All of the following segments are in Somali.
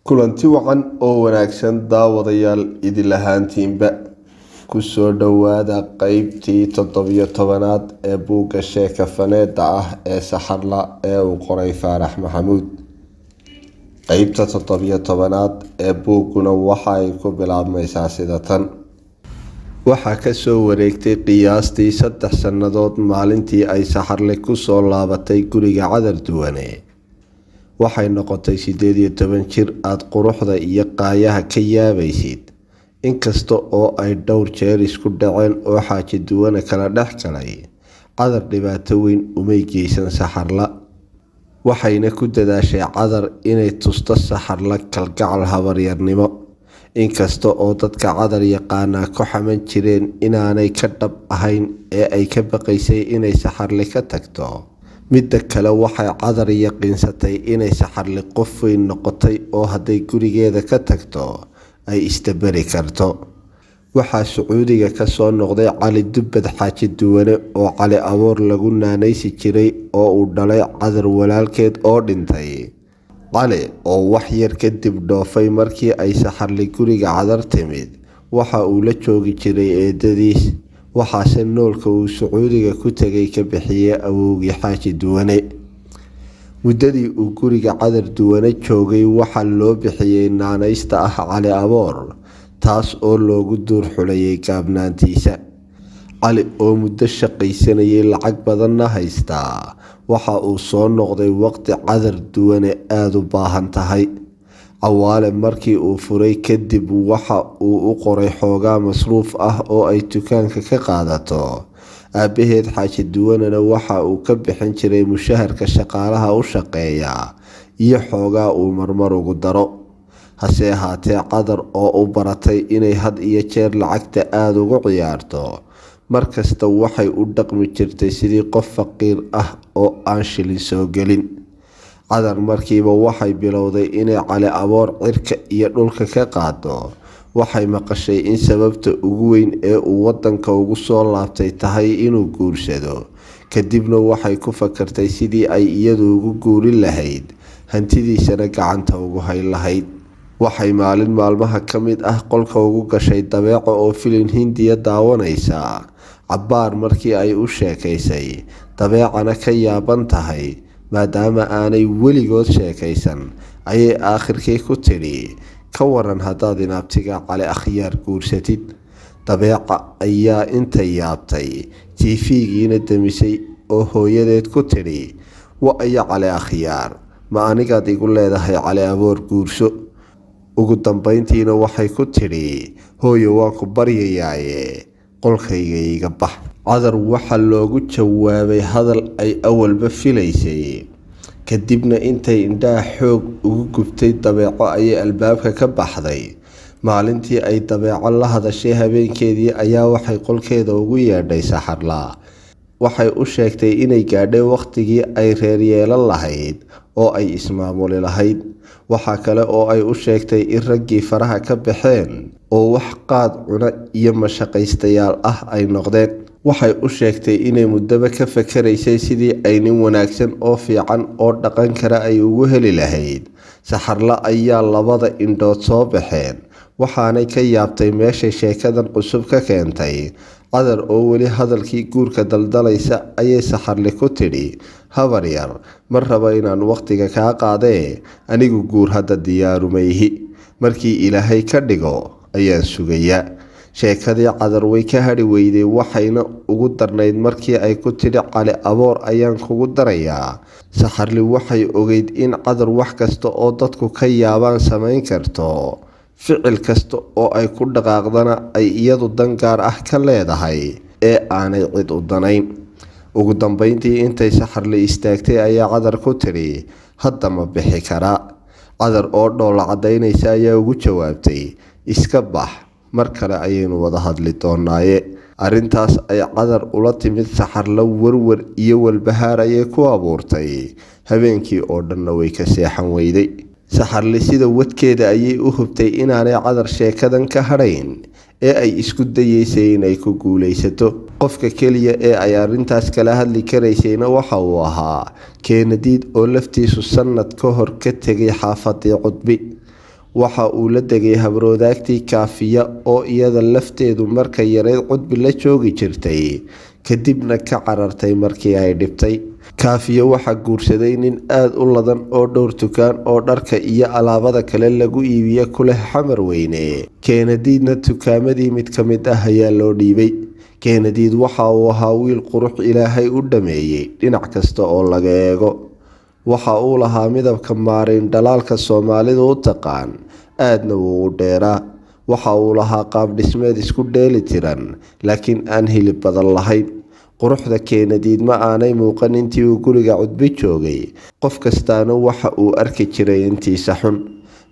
kulanti wacan oo wanaagsan daawadayaal idin lahaantiinba ku soo dhawaada qaybtii 17aad ee buugga sheeka faneeda ah ee Saxarla ee uu qoray Faarax Maxamuud. qaybta 17aad ee buugguna waxa ay ku bilaabmaysaa sida tan. waxaa ka soo wareegtay qiyaastii 3 sannadood maalintii ay Saxarle ku soo laabatay guriga Cadar Duwane. waxay noqotay 18 jir aad quruxda iyo qaayaha ka yaabaysid, inkasta oo ay dhowr jeer isku dhaceen oo Xaaji Duwane kala dhex galay. Cadar dhibaato weyn umay geysan Saxarla, waxayna ku dadaashay Cadar inay tusto Saxarla kalgacal habaryarnimo, inkasta oo dadka Cadar yaqaana ku xaman jireen inaanay ka dhab ahayn ee ay ka baqaysay inay Saxarle ka tagto. midda kale waxay Cadar yaqiinsatay inay Saxarle qof weyn noqotay oo hadday gurigeeda ka tagto ay istabari karto. waxaa Sacuudiga ka soo noqday Cali Dubbad Xaaji Duwane oo Cali Aboor lagu naanaysi jiray oo uu dhalay Cadar walaalkeed oo dhintay. Cali oo wax yar kadib dhoofay markii ay Saxarle guriga Cadar timid, waxa uu la joogi jiray eedadiis, waxaase noolka uu Sacuudiga ku tagay ka bixiyay awowgii Xaaji Duwane. muddadii uu guriga Cadar Duwane joogay waxaa loo bixiyay naanaysta ah Cali Aboor, taas oo loogu duur xulayay gaabnaantiisa. Cali oo muddo shaqaysanayay lacag badanna haystaa, waxa uu soo noqday waqti Cadar Duwane aad u baahan tahay. Cawaale markii uu furay kadib waxa uu u qoray xoogaa masruuf ah oo ay dukaanka ka qaadato. aabaheed Xaaji Duwanena waxa uu ka bixin jiray mushaharka shaqaalaha u shaqeeya iyo xoogaa uu marmar ugu daro. hase ahaatee Cadar oo u baratay inay had iyo jeer lacagta aad ugu ciyaarto, markasta waxay u dhaqmi jirtay sidii qof faqiir ah oo aan shilin soo gelin. Cadar markiiba waxay bilowday inay Cali Aboor cirka iyo dhulka ka qaado. waxay maqashay in sababta ugu weyn ee uu wadanka ugu soo laabtay tahay inuu guursado. kadibna waxay ku fakartay sidii ay iyadu ugu guurin lahayd, hantidiisana gacanta ugu hayn lahayd. waxay maalin maalmaha ka mid ah qolka ugu gashay Dabeeco oo filin Hindiya daawanaysa. Cabbaar markii ay u sheekaysay, Dabeecana ka yaaban tahay maadaama aanay weligood sheekaysan, ayay aakhirkii ku tidhi, ka waran haddaad inaabtiga Cali Akhyaar guursatid. Dabeeca ayaa intay yaabtay TV-giina damisay oo hooyadeed ku tidhi, wa aya Cali Akhyaar, ma anigaad igu leedahay Cali Aboor guurso. ugu dambayntiina waxay ku tidhi, hooyo waan ku baryayaaye qolkayga iga bax. Cadar waxaa loogu jawaabay hadal ay awalba filaysay. kadibna intay indhaha xoog ugu gubtay Dabeeco ayay albaabka ka baxday. maalintii ay Dabeeco la hadashay habeenkeedii ayaa waxay qolkeeda ugu yeedhay Saxarla. waxay u sheegtay inay gaadhay waqtigii ay reer yeelan lahayd oo ay ismaamuli lahayd. waxa kale oo ay u sheegtay in raggii faraha ka baxeen oo wax qaad cuna iyo mashaqaystayaal ah ay noqdeen. waxay u sheegtay inay muddaba ka fakaraysay sidii ay nin wanaagsan oo fiican oo dhaqan kara ay ugu heli lahayd. Saxarla ayaa labada indhood soo baxeen, waxaanay ka yaabtay meeshay sheekadan cusub ka keentay. Cadar oo weli hadalkii guurka daldalaysa ayay Saxarle ku tidhi, habar yar, ma rabo inaan waqtiga kaa qaadee, anigu guur hadda diyaarumayhi, markii Ilaahay ka dhigo ayaan sugayaa. sheekadii Cadar way ka hadhi weyday, waxayna ugu darnayd markii ay ku tidhi Cali Aboor ayaan kugu darayaa. Saxarle waxay ogeyd in Cadar wax kasta oo dadku ka yaabaan samayn karto, ficil kasta oo ay ku dhaqaaqdana ay iyadu dan gaar ah ka leedahay ee aanay cid u danayn. ugu dambayntii intay Saxarle istaagtay ayaa Cadar ku tidhi, hadda ma bixi karaa. Cadar oo dhoola cadaynaysa ayaa ugu jawaabtay, iska bax, mar kale ayaynu wada hadli doonaaye. arrintaas ay Cadar ula timid Saxarle warwar iyo walbahaar ayay ku abuurtay. habeenkii oo dhanna way ka seexan weyday. saxarle sida wadkeeda ayay u hubtay inaanay cadar sheekadan ka hadhayn ee ay isku dayeysay inay ku guulaysato. qofka keliya ee ay arrintaas kala hadli karaysayna waxa uu ahaa Keenadiid oo laftiisu sanad ka hor ka tegay xaafadii Cudbi. waxa uu la degay habroodaagtii Kaafiya oo iyada lafteedu marka yareed Cudbi la joogi jirtay kadibna ka carartay markii ay dhibtay. Kaafiya waxaa guursaday nin aad u ladan oo dhowr tukaan oo dharka iyo alaabada kale lagu iibiyo ku leh Xamar Weyne. Keenadiidna tukaamadii mid ka mid ah ayaa loo dhiibay. Keenadiid waxa uu ahaa wiil qurux Ilaahay u dhameeyay dhinac kasta oo laga eego. waxa uu lahaa midabka maariin dhalaalka Soomaalidu u taqaan, aadna wuu u dheeraa. waxa uu lahaa qaab dhismeed isku dheeli tiran laakiin aan hilib badan lahayn. quruxda Keenadiid ma aanay muuqan intii uu guriga Cudbi joogay. qof kastaana waxa uu arki jiray intiisa xun,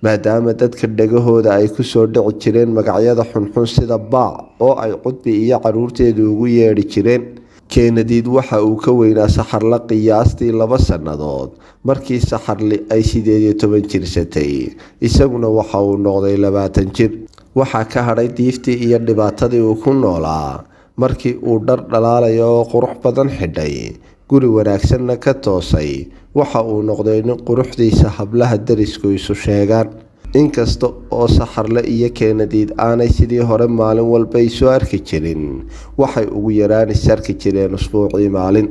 maadaama dadka dhagahooda ay ku soo dhici jireen magacyada xunxun sida Baac oo ay Cudbi iyo caruurteedu ugu yeedhi jireen. Keenadiid waxa uu ka weynaa Saxarle qiyaastii 2 sannadood markii Saxarle ay 18 jirsatay, isaguna waxa uu noqday 20 jir. waxaa ka hadhay diiftii iyo dhibaatadii uu ku noolaa markii uu dhar dhalaalayo oo qurux badan xidhay, guri wanaagsanna ka toosay. waxa uu noqday nin quruxdiisa hablaha darisku isu sheegaan. inkasta oo Saxarle iyo Keenadiid aanay sidii hore maalin walba isu arki jirin, waxay ugu yaraan is arki jireen usbuucii maalin.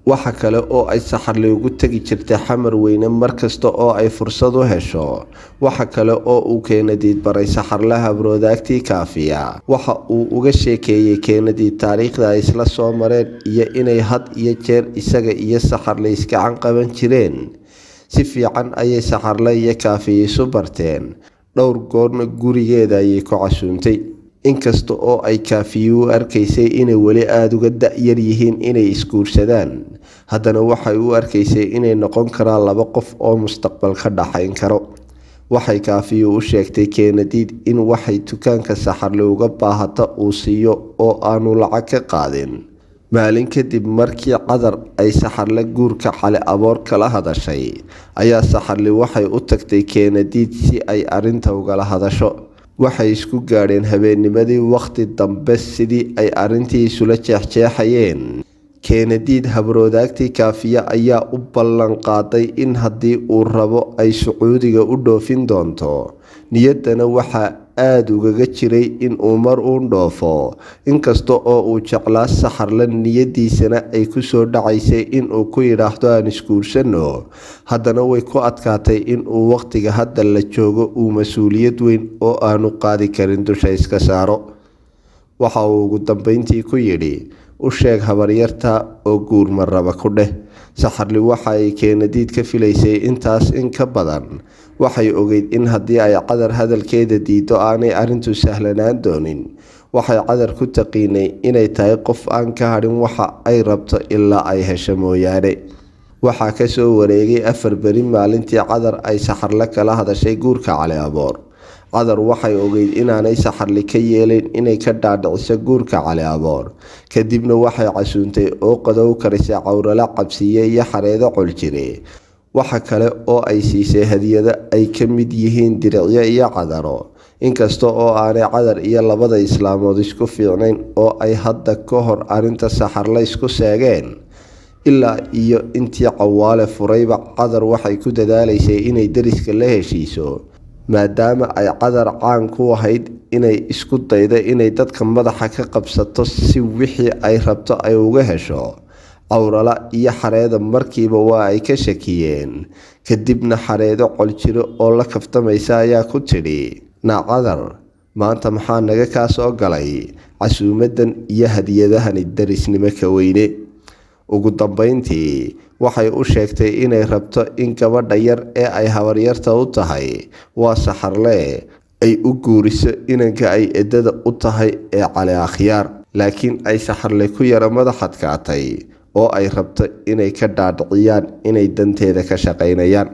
waxa kale oo ay Saxarle ugu tagi jirtay Xamar Weyne markasta oo ay fursad u hesho. waxa kale oo uu Keenadiid baray Saxarle habroodaagtii Kaafiya. waxa uu uga sheekeeyay Keenadiid taariikhda ay isla soo mareen iyo inay had iyo jeer isaga iyo Saxarle iskacan qaban jireen. si fiican ayay Saxarle iyo Kaafiya isu barteen. dhowr goorna gurigeeda ayay ku casuuntay. inkasta oo ay Kaafiya u arkaysay inay weli aada uga da'yar yihiin inay isguursadaan, haddana waxay u arkaysay inay noqon karaan 2 qof oo mustaqbal ka dhaxayn karo. waxay Kaafiya u sheegtay Keenadiid in waxay dukaanka Saxarle uga baahata uu siiyo oo aanu lacag ka qaadin. maalin kadib markii cadar ay Saxarle guurka Cali Aboor kala hadashay, ayaa Saxarle waxay u tagtay Keenadiid si ay arrinta ugala hadasho. waxay isku gaadheen habeennimadii waqti dambe sidii ay arrintii isula jeexjeexayeen. Keenadiid habroodaagtii Kaafiya ayaa u ballan qaaday in haddii uu rabo ay Sacuudiga u dhoofin doonto. niyaddana waxaa aad ugaga jiray in uu mar uun dhoofo. inkasta oo uu jeclaa Saxarle niyadiisana ay ku soo dhacaysay in uu ku yidhaahdo aan isguursano, haddana way ku adkaatay in uu waqtiga hadda la joogo uu mas-uuliyad weyn oo aanu qaadi karin dusha iska saaro. waxa uu ugu dambeyntii ku yidhi, u sheeg habaryarta oo guur ma raba ku dheh. Saxarle waxa ay Keenadiid ka filaysay intaas in ka badan. waxay ogeyd in haddii ay cadar hadalkeeda diido aanay arrintu sahlanaan doonin. waxay cadar ku taqiinay inay tahay qof aan ka hadhin waxa ay rabto ilaa ay hesho mooyaane. waxaa ka soo wareegay 4 beri maalintii cadar ay Saxarle kala hadashay guurka Cali Aboor. cadar waxay ogeyd inaanay Saxarle ka yeelayn inay ka dhaadhiciso guurka Cali Aboor. kadibna waxay casuuntay oo qadow karisay Cawrala Cabsiye iyo Xareedo Coljire. waxa kale oo ay siisay hadiyado ay ka mid yihiin diricyo iyo cadaro. inkasta oo aanay cadar iyo labada islaamood isku fiicnayn oo ay hadda ka hor arrinta Saxarle isku seegeen, ilaa iyo intii Cawaale furayba cadar waxay ku dadaalaysay inay deriska la heshiiso, maadaama ay cadar caan ku ahayd inay isku daydo inay dadka madaxa ka qabsato si wixii ay rabto ay uga hesho. Cawrala iyo Xareedo markiiba waa ay ka shakiyeen. kadibna Xareedo Coljire oo la kaftamaysa ayaa ku tidhi, cadar, maanta maxaa naga kaa soo galay casuumadan iyo hadiyadahani darisnimo ka weyne. ugu dambeyntii waxay u sheegtay inay rabto in gabadha yar ee ay habaryarta u tahay waa Saxarle ay u guuriso inanka ay eedada u tahay ee Cali Akhyaar. laakiin ay Saxarle ku yara madax adkaatay oo ay rabto inay ka dhaadhiciyaan inay danteeda ka shaqaynayaan.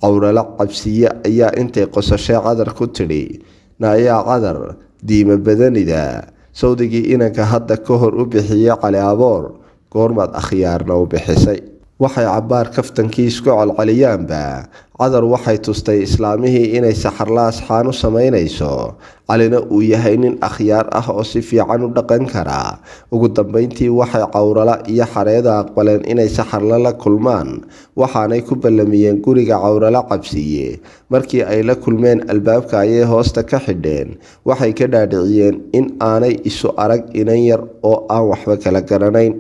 Cawrala Cabsiye ayaa intay qosashay cadar ku tidhi, naayaa cadar, diima badanida sawdigii inanka hadda ka hor u bixiyay Cali Aboor, goormaad Akhyaarna u bixisay. waxay cabaar kaftankii isku celceliyaanba Cadar waxay tustay islaamihii inay saxarla asxaan u samaynayso calina uu yahay nin akhyaar ah oo si fiican u dhaqan kara ugu dambeyntii waxay Cawrala iyo Xareeda aqbaleen inay saxarla la kulmaan waxaanay ku ballamiyeen guriga Cawrala cabsiye markii ay la kulmeen albaabka ayay hoosta ka xidheen waxay ka dhaadhiciyeen in aanay isu arag inan yar oo aan waxba kala garanayn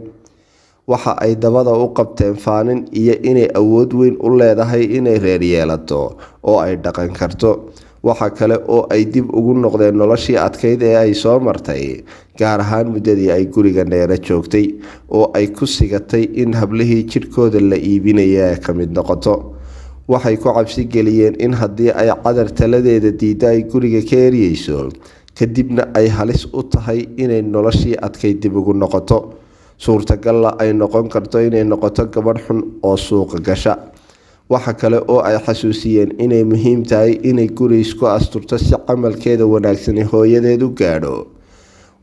waxa ay dabada u qabteen faanin iyo inay awood weyn u leedahay inay reer yeelato oo ay dhaqan karto waxa kale oo ay dib ugu noqdeen noloshii adkeyd ee ay soo martay gaar ahaan muddadii ay guriga dheera joogtay oo ay ku sigatay in hablihii jidhkooda la iibinaya ka mid noqoto waxay ku cabsi geliyeen in haddii ay Cadar taladeeda diido ay guriga ka eriyeyso kadibna ay halis u tahay inay noloshii adkeyd dib ugu noqoto suurtagal ay noqon karto inay noqoto gabadh xun oo suuqa gasha waxa kale oo ay xasuusiyeen inay muhiim tahay inay guri isku asturto si camalkeeda wanaagsan hooyadeed u gaadho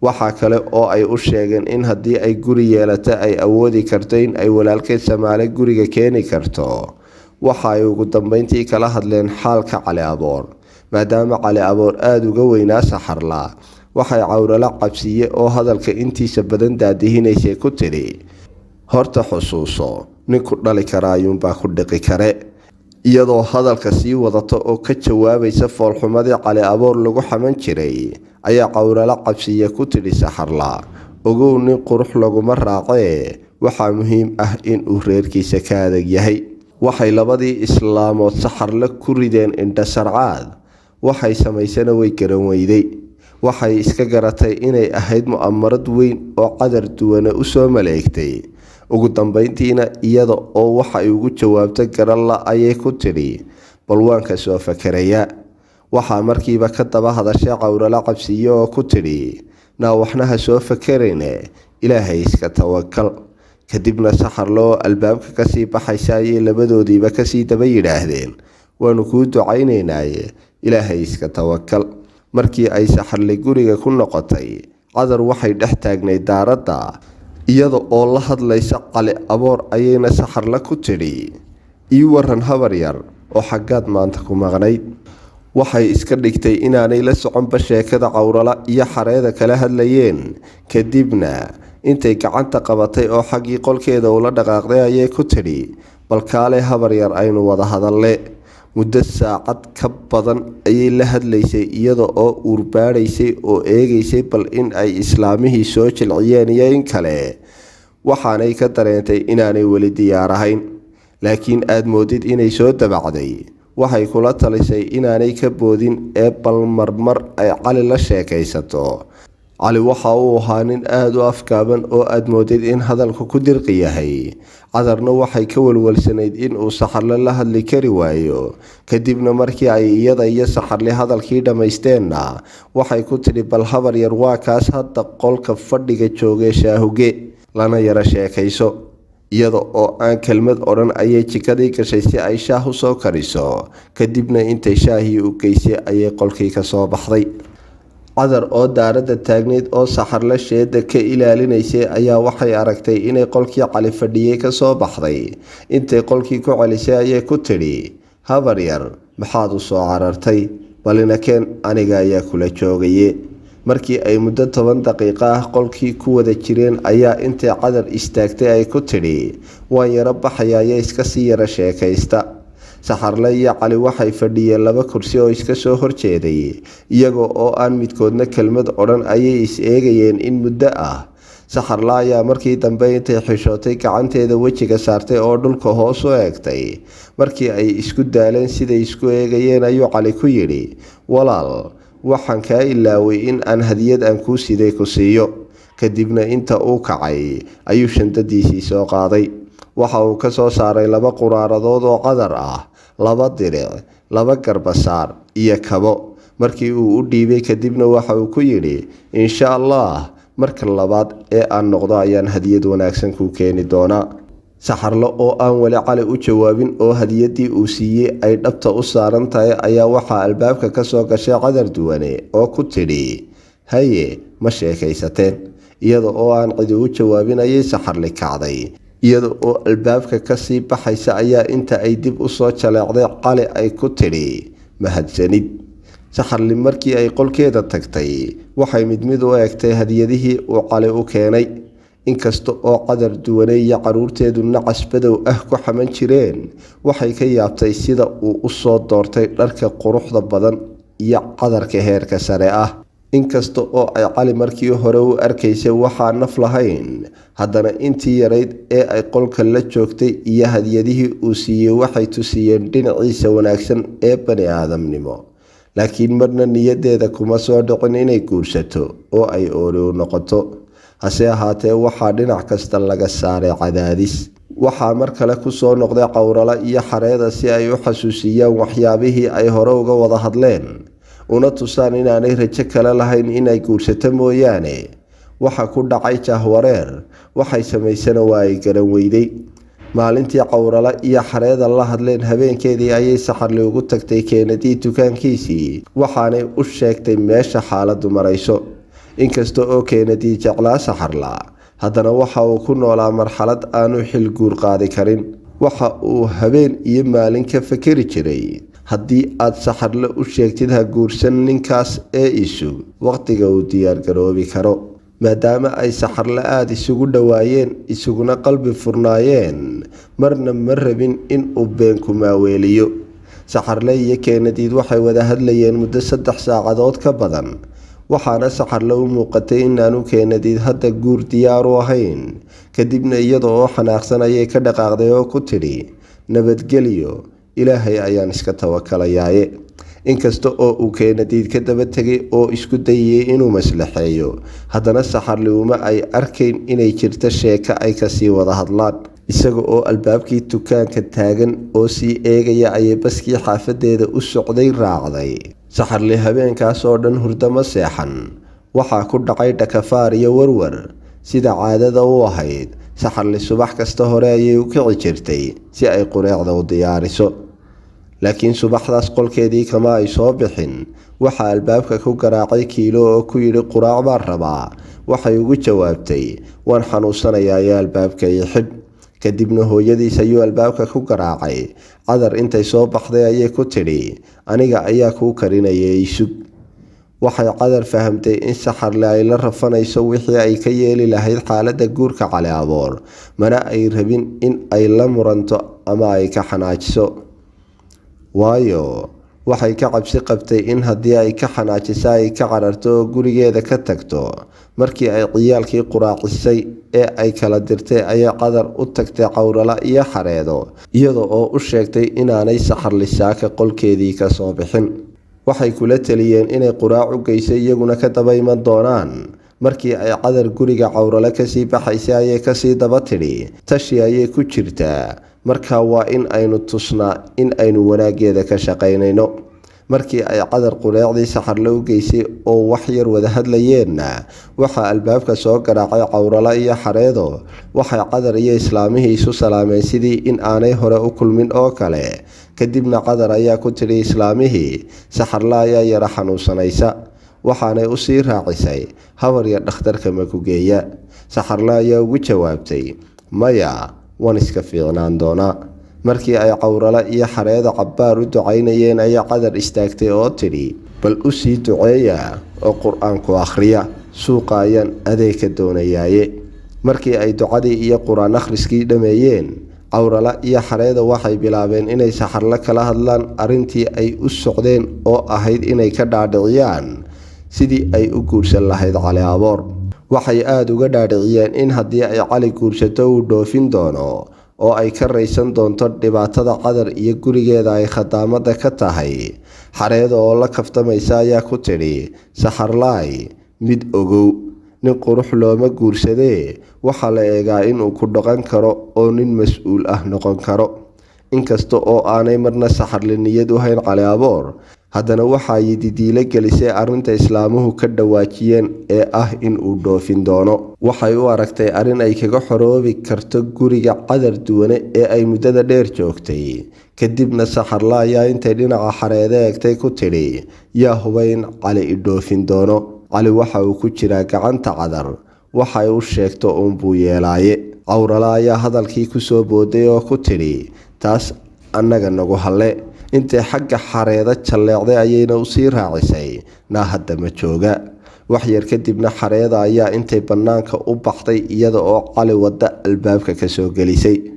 waxa kale oo ay u sheegeen in haddii ay guri yeelato ay awoodi karto in ay walaalkeed Samaale guriga keeni karto waxa ay ugu dambeyntii kala hadleen xaalka Cali Aboor maadaama Cali Aboor aad uga weynaa saxarla waxay Cawrala cabsiye oo hadalka intiisa badan daadihinaysay ku tiri horta xusuuso ninku dhali karaayun baa ku dhiqi kare iyadoo hadalka sii wadato oo ka jawaabaysa foolxumadii Cali Aboor lagu xaman jiray ayaa Cawrala cabsiye ku tiri saxarla ogow nin qurux laguma raacee waxaa muhiim ah in uu reerkiisa ka adag yahay waxay labadii islaamood saxarla ku rideen indha sarcaad waxay samaysana way garan weyday waxay iska garatay inay ahayd mu'amarad weyn oo Cadar duwana u soo maleegtay ugu dambeyntiina iyada oo waxay ugu jawaabtay garan la ayay ku tiri bal waan ka soo fakaraya waxa markiiba ka daba hadashay Cawrala cabsiye oo ku tiri na waxna ha soo fakarayne Ilaahay iska tawakkal kadibna saxarlo albaabka ka sii baxaysay labadoodiiba ka sii daba yiraahdeen waanu ku ducaynaynaa Ilaahay iska tawakkal markii ay saxarle guriga ku noqotay Cadar waxay dhex taagnay daarada iyada oo la hadlaysa Cali Aboor ayayna saxarla ku tiri ii waran habar yar oo xaggaad maanta ku maqnayd waxay iska dhigtay inaanay la soconba sheekada Cawrala iyo Xareeda kala hadlayeen kadibna intay gacanta qabatay oo xaqii qolkeeda ula dhaqaaqday ayay ku tiri bal kaale habar yar aynu wada hadalle muddo saacad ka badan ayay la hadlaysay iyada oo urbaaraysay oo eegaysay bal in ay islaamihii soo jilciyeen iyo in kale waxaanay ka dareentay inaanay weli diyaar ahayn laakiin aad moodid inay soo dabacday waxay kula talisay inaanay ka boodin ee bal marmar ay Cali la sheekaysato Cali waxa uu ahaa nin aad u afkaaban oo aad moodid in hadalku ku dirqi yahay Cadarna waxay ka walwalsanayd in uu saxarle la hadli kari waayo kadibna markii ay iyada iyo saxarle hadalkii dhameysteenna waxay ku tiri bal habar yar waa kaas hadda qolka fadhiga joogay shaahuge lana yara sheekayso iyada oo aan kelmad oran ayay jikadii gashay si ay shaah u soo kariso kadibna intay shaahii u geysay ayay qolkii ka soo baxday Cadar oo daarada taagneed oo saxarla sheeda ka ilaalinaysay ayaa waxay aragtay inay qolkii Cali fadhiyay ka soo baxday intay qolkii ku celisay ayay ku tiri habar yar maxaad u soo carartay balina keen aniga ayaa kula joogaye markii ay muddo 10 daqiiqo ah qolkii ku wada jireen ayaa intay Cadar istaagtay ay ku tiri waan yara baxayaa iska sii yara sheekaysta saxarle iyo Cali waxay fadhiyeen laba kursi oo iska soo horjeeday iyaga oo aan midkoodna kelmad oran ayay is eegayeen in muddo ah saxarla ayaa markii dambe intay xishootay gacanteeda wajiga saartay oo dhulka hoos u eegtay markii ay isku daaleen sida isku eegayeen ayuu Cali ku yiri walaal waxaan ka ilaaway in aan hadiyad aan ku siday ku siiyo kadibna inta uu kacay ayuu shandadiisii soo qaaday waxa uu ka soo saaray laba quraaradood oo Cadar ah laba diric laba garbasaar iyo kabo markii uu u dhiibay kadibna waxa uu ku yiri insha Allah marka labaad ee aan noqdo ayaan hadiyad wanaagsan ku keeni doonaa saxarlo oo aan wali Cali u jawaabin oo hadiyadii uu siiyay ay dhabta u saaran tahay ayaa waxa albaabka ka soo gashay Cadar duwane oo ku tiri haye ma sheekaysateen iyada oo aan cid u jawaabin ayay saxarle kacday iyada oo albaabka kasii baxaysa ayaa inta ay dib u soo jaleecday Cali ay ku tidhi mahadsanid. Saxarle markii ay qolkeeda tagtay waxay mid u eegtay hadiyadihii uu Cali u keenay. inkasta oo qadar duwanay iyo caruurteedu nacas badow ah ku xaman jireen, waxay ka yaabtay sida uu u soo doortay dharka quruxda badan iyo qadarka heerka sare ah. inkasta oo ay Cali markii hore u arkaysay waxaa naf lahayn, haddana intii yarayd ee ay qolka la joogtay iyo hadiyadihii uu siiyey waxay tusiyeen dhinaciisa wanaagsan ee bani aadamnimo. laakiin marna niyadeeda kuma soo dhicin inay guursato oo ay oolo noqoto. hase ahaatee waxaa dhinac kasta laga saaray cadaadis. waxaa mar kale ku soo noqday Cawrala iyo Xareeda si ay u xasuusiyaan waxyaabihii ay hore uga wada hadleen, una tusaan inaanay rajo kale lahayn inay guursato mooyaane. waxa ku dhacay jahwareer, waxay samaysana waa ay garan weyday. maalintii Cawrala iyo Xareeda la hadleen habeenkeedii ayay Saxarle ugu tagtay Keenadii dukaankiisii, waxaanay u sheegtay meesha xaaladdu marayso. inkasta oo Keenadii jeclaa Saxarla, haddana waxa uu ku noolaa marxalad aanu xil guur qaadi karin. waxa uu habeen iyo maalin ka fakeri jiray, haddii aad Saxarle u sheegtid ha guursan ninkaas ee isu waqtiga uu diyaar garoobi karo. maadaama ay Saxarle aad isugu dhawaayeen isuguna qalbi furnaayeen, marna ma rabin in uu been ku maaweeliyo. Saxarle iyo Keenadii waxay wada hadlayeen muddo 3 saacadood ka badan, waxaana Saxarle u muuqatay inaanu Keenadii hadda guur diyaar u ahayn. kadibna iyada oo xanaaqsan ayay ka dhaqaaqday oo ku tidhi nabadgelyo, ilaahay ayaan iska tawakalayaa. inkasta oo uu Keenadii ka daba tegay oo isku dayay inuu maslaxeeyo, haddana Saxarle uma ay arkayn inay jirto sheeko ay kasii wada hadlaan. isaga oo albaabkii dukaanka taagan oo sii eegaya ayay baskii xaafadeeda u socday raacday. Saxarle habeenkaas oo dhan hurdo ma seexan. waxaa ku dhacay dhakafaar iyo warwar. sida caadada u ahayd, Saxarle subax kasta hore ayay u kici jirtay si ay qureecda u diyaariso. laakiin subaxdaas qolkeedii kama ay soo bixin. waxaa albaabka ku garaacay Kiilo oo ku yidhi quraac baan rabaa. waxay ugu jawaabtay waan xanuunsanayaa ee albaabka ii xidh. kadibna hooyadiis ayuu albaabka ku garaacay. Cadar intay soo baxday ayay ku tidhi aniga ayaa kuu karinayay isug. waxay Cadar fahamtay in Saxarle ay la rafanayso wixii ay ka yeeli lahayd xaaladda guurka Cali Aboor, mana ay rabin in ay la muranto ama ay ka xanaajiso. waayo waxay ka cabsi qabtay in haddii ay ka xanaajiso ay ka cararto oo gurigeeda ka tagto. markii ay ciyaalkii quraacisay ee ay kala dirtay ayay Cadar u tagtay Cawrala iyo Xareedo, iyada oo u sheegtay inaanay Saxarle saaka qolkeedii ka soo bixin. waxay kula taliyeen inay quraac u geysay iyaguna ka daba iman doonaan. markii ay Cadar guriga Cawrala kasii baxaysay ayay kasii daba tidhi tashi ayay ku jirtaa, markaa waa in aynu tusnaa in aynu wanaageeda ka shaqaynayno. markii ay Cadar qureecdii Saxarle u geysay oo wax yar wada hadlayeenna, waxaa albaabka soo garaacay Cawrala iyo Xareedo. waxay Cadar iyo islaamihii isu salaameen sidii in aanay hore u kulmin oo kale. kadibna Cadar ayaa ku tidhi islaamihii Saxarle ayaa yara xanuunsanaysa, waxaanay u sii raacisay habar yar dhakhtarka ma ku geeya. Saxarle ayaa ugu jawaabtay maya, waan iska fiicnaan doonaa. markii ay Cawrala iyo Xareedo cabbaar u ducaynayeen ayaa Cadar istaagtay oo tidhi bal u sii duceeya oo qur-aanku akhriya, suuqa ayaan adeeg ka doonayaaye. markii ay ducadii iyo qur-aan akhriskii dhameeyeen, Cawrala iyo Xareedo waxay bilaabeen inay Saxarle kala hadlaan arrintii ay u socdeen oo ahayd inay ka dhaadhiciyaan sidii ay u guursan lahayd Cali Aboor. waxay aada uga dhaadhiciyeen in haddii ay Cali guursato uu dhoofin doono oo ay ka raysan doonto dhibaatada Cadar iyo gurigeeda ay khadaamada ka tahay. Xareedo oo la kaftamaysa ayaa ku tidhi Saxarlaay mid ogow, nin qurux looma guursadee waxaa la eegaa inuu ku dhaqan karo oo nin mas-uul ah noqon karo. inkasta oo aanay marna Saxarle niyad u hayn Cali Aboor, haddana waxaa yididiilo gelisay arrinta islaamuhu ka dhawaajiyeen ee ah in uu dhoofin doono. waxay u aragtay arrin ay kaga xoroobi karto guriga Cadar duwane ee ay muddada dheer joogtay. kadibna Saxarle ayaa intay dhinaca Xareedo eegtay ku tidhi yaa hubay in Cali i dhoofin doono. Cali waxa uu ku jiraa gacanta Cadar, waxay u sheegto uunbuu yeelaaye. Cawrala ayaa hadalkii ku soo booday oo ku tidhi taas annaga nagu halle. Intay xagga xareeda jalleecday ayayna u sii raacisay naa hadda ma jooga. wax yar kadibna xareeda ayaa intay bannaanka u baxday iyada oo Cali wadda albaabka ka soo gelisay.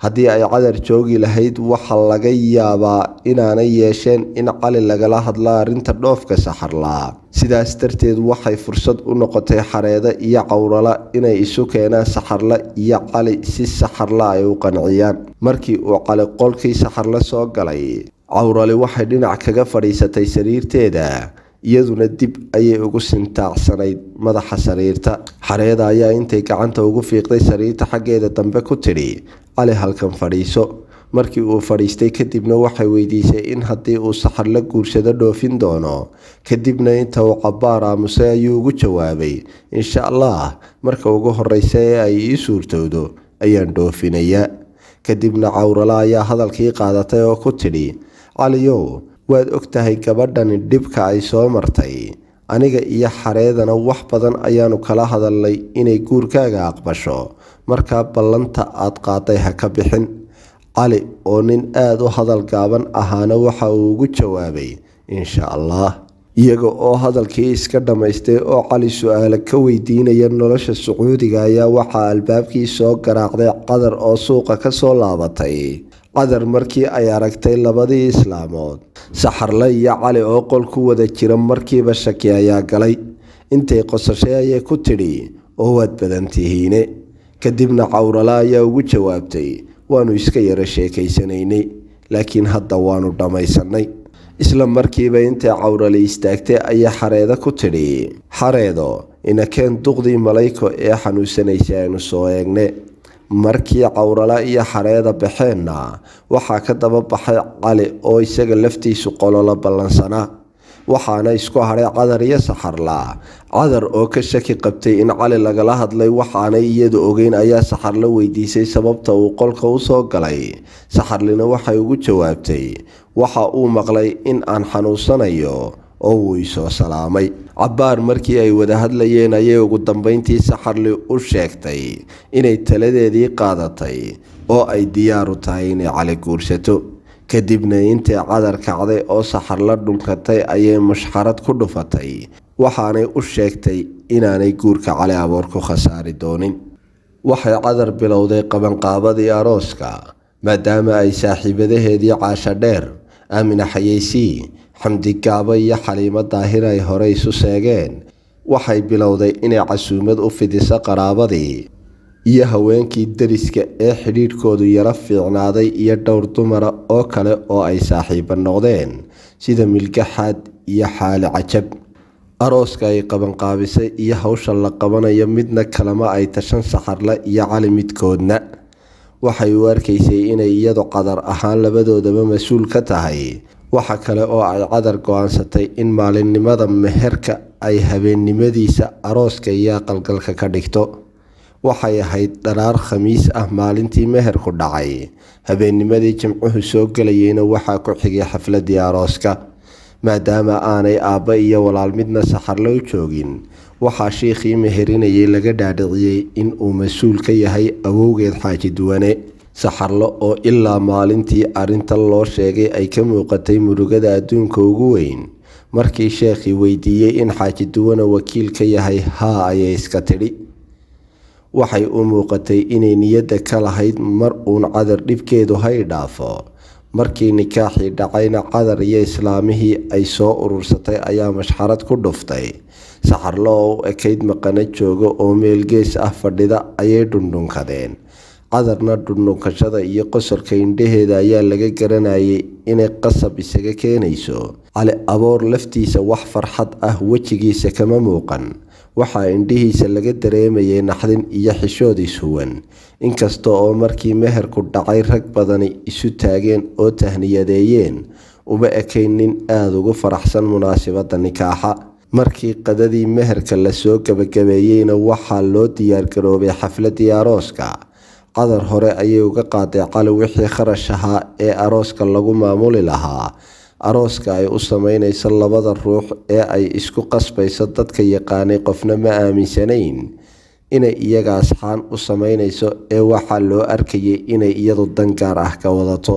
haddii ay Cadar joogi lahayd waxa laga yaabaa inaanay yeesheen in Cali lagala hadla arrinta dhoofka Saxarla. sidaas darteed waxay fursad u noqotay xareeda iyo Cawrala inay isu keenaan Saxarla iyo Cali si Saxarla ay u qanciyaan. markii uu Cali qolkii Saxarla soo galay, Cawrali waxay dhinac kaga fadhiisatay sariirteeda, iyaduna dib ayay ugu sintaacsanayd madaxa sariirta. xareeda ayaa intay gacanta ugu fiiqday sariirta xaggeeda dambe ku tidhi Cali halkan fadhiiso. markii uu fadhiistay kadibna waxay weydiisay in haddii uu Saxarla guursado dhoofin doono. kadibna inta uu cabbaar aamusay ayuu ugu jawaabay, insha Allah marka ugu horreysa ee ay ii suurtowdo ayaan dhoofinayaa. kadibna Cawrala ayaa hadalkii qaadatay oo ku tidhi, Caliyow, waad ogtahay gabadhani dhibka ay soo martay. aniga iyo xareedana wax badan ayaanu kala hadalnay inay guurkaaga aqbasho. markaa ballanta aad qaaday ha ka bixin. Cali oo nin aad u hadal gaaban ahaana waxa uu ugu jawaabay, insha Allah. iyaga oo hadalkii iska dhammaystay oo Cali su'aalo ka weydiinaya nolosha Sacuudiga ayaa waxaa albaabkii soo garaacday Cadar oo suuqa ka soo laabatay. Cadar markii ay aragtay labadii islaamood, Saxarla iyo Cali oo qol ku wada jira, markiiba shaki ayaa galay. intay qosashay ayay ku tidhi, oo waad badan tihiine. kadibna Cawrala ayaa ugu jawaabtay, waanu iska yara sheekaysanaynay, laakiin hadda waanu dhammaysanay. isla markiiba intay Cawrali istaagtay ayaa xareeda ku tidhi, xareedo, inakeen duqdii malayko ee xanuunsanaysay aynu soo eegne. markii Cawrala iyo xareeda baxeenna waxaa ka daba baxay Cali oo isaga laftiisu qololo ballansanaa. waxaana isku hadhay Cadar iyo Saxarla. Cadar oo ka shaki qabtay in Cali lagala hadlay waxaanay iyadu ogeyn ayaa Saxarla weydiisay sababta uu qolka u soo galay. Saxarlina waxay ugu jawaabtay, waxa uu maqlay in aan xanuunsanayo oo uu isoo salaamay. cabbaar markii ay wada hadlayeen ayay ugu dambeyntii Saxarli u sheegtay inay taladeedii qaadatay oo ay diyaar u tahay inay Cali guursato. kadibna intay Cadar kacday oo Saxarla dhunkatay ayay mushxarad ku dhufatay, waxaanay u sheegtay inaanay guurka Cali Aboor ku khasaari doonin. waxay Cadar bilowday qabanqaabadii arooska, maadaama ay saaxiibadaheedii Caasha Dheer, Aamina Xayeysi, Xamdi Gaabo iyo Xaliimo Daahir ay horey isu seegeen. waxay bilowday inay casuumad u fidiso qaraabadii iyo haweenkii deriska ee xidhiidhkoodu yara fiicnaaday iyo dhowr dumara oo kale oo ay saaxiibo noqdeen, sida Milgaxaad iyo Xaali Cajab. arooska ay qabanqaabisay iyo hawsha la qabanayo midna kalama ay tashan Saxarla iyo Cali midkoodna. waxay u arkaysay inay iyadu Cadar ahaan labadoodaba mas-uul ka tahay. waxa kale oo ay Cadar go'aansatay in maalinimada meherka ay habeennimadiisa arooska iyo aqalgalka ka dhigto. waxay ahayd dharaar Khamiis ah maalintii meherku dhacay. habeennimadii Jimcuhu soo galayeyna waxaa ku xigay xafladii arooska. maadaama aanay aabba iyo walaal midna Saxarla u joogin, waxaa shiikhii meherinayay laga dhaadhiciyey in uu mas-uul ka yahay awowgeed Xaaji Duwane. Saxarla oo ilaa maalintii arrintan loo sheegay ay ka muuqatay murugada adduunka ugu weyn, markii sheekhii weydiiyey in Xaaji Duwane wakiil ka yahay haa ayay iska tidhi. waxay u muuqatay inay niyadda ka lahayd mar uun Cadar dhibkeedu hay dhaafo. markii nikaaxii dhacayna Cadar iyo islaamihii ay soo urursatay ayaa mashxarad ku dhuftay. Saxarla oo u ekayd maqana jooga oo meel gees ah fadhida ayay dhundhunkadeen. Cadarna dhundhunkashada iyo qosolka indhaheeda ayaa laga garanayay inay qasab isaga keenayso. Cali Aboor laftiisa wax farxad ah wejigiisa kama muuqan. waxaa indhihiisa laga dareemayay naxdin iyo xishood ishuwan. inkasta oo markii meherku dhacay rag badani isu taageen oo tahniyadeeyeen, uma ekayn nin aada ugu faraxsan munaasabadda nikaaxa. markii qadadii meherka lasoo gabagabeeyeyna waxaa loo diyaargaroobay xafladii arooska. Cadar hore ayay uga qaaday Cali wixii kharash ahaa ee arooska lagu maamuli lahaa. arooska ay u sameynayso labada ruux ee ay isku qasbayso dadka yaqaanay qofna ma aaminsanayn. inay iyaga asxaan u samaynayso ee waxaa loo arkayay inay iyadu dan gaar ah ka wadato.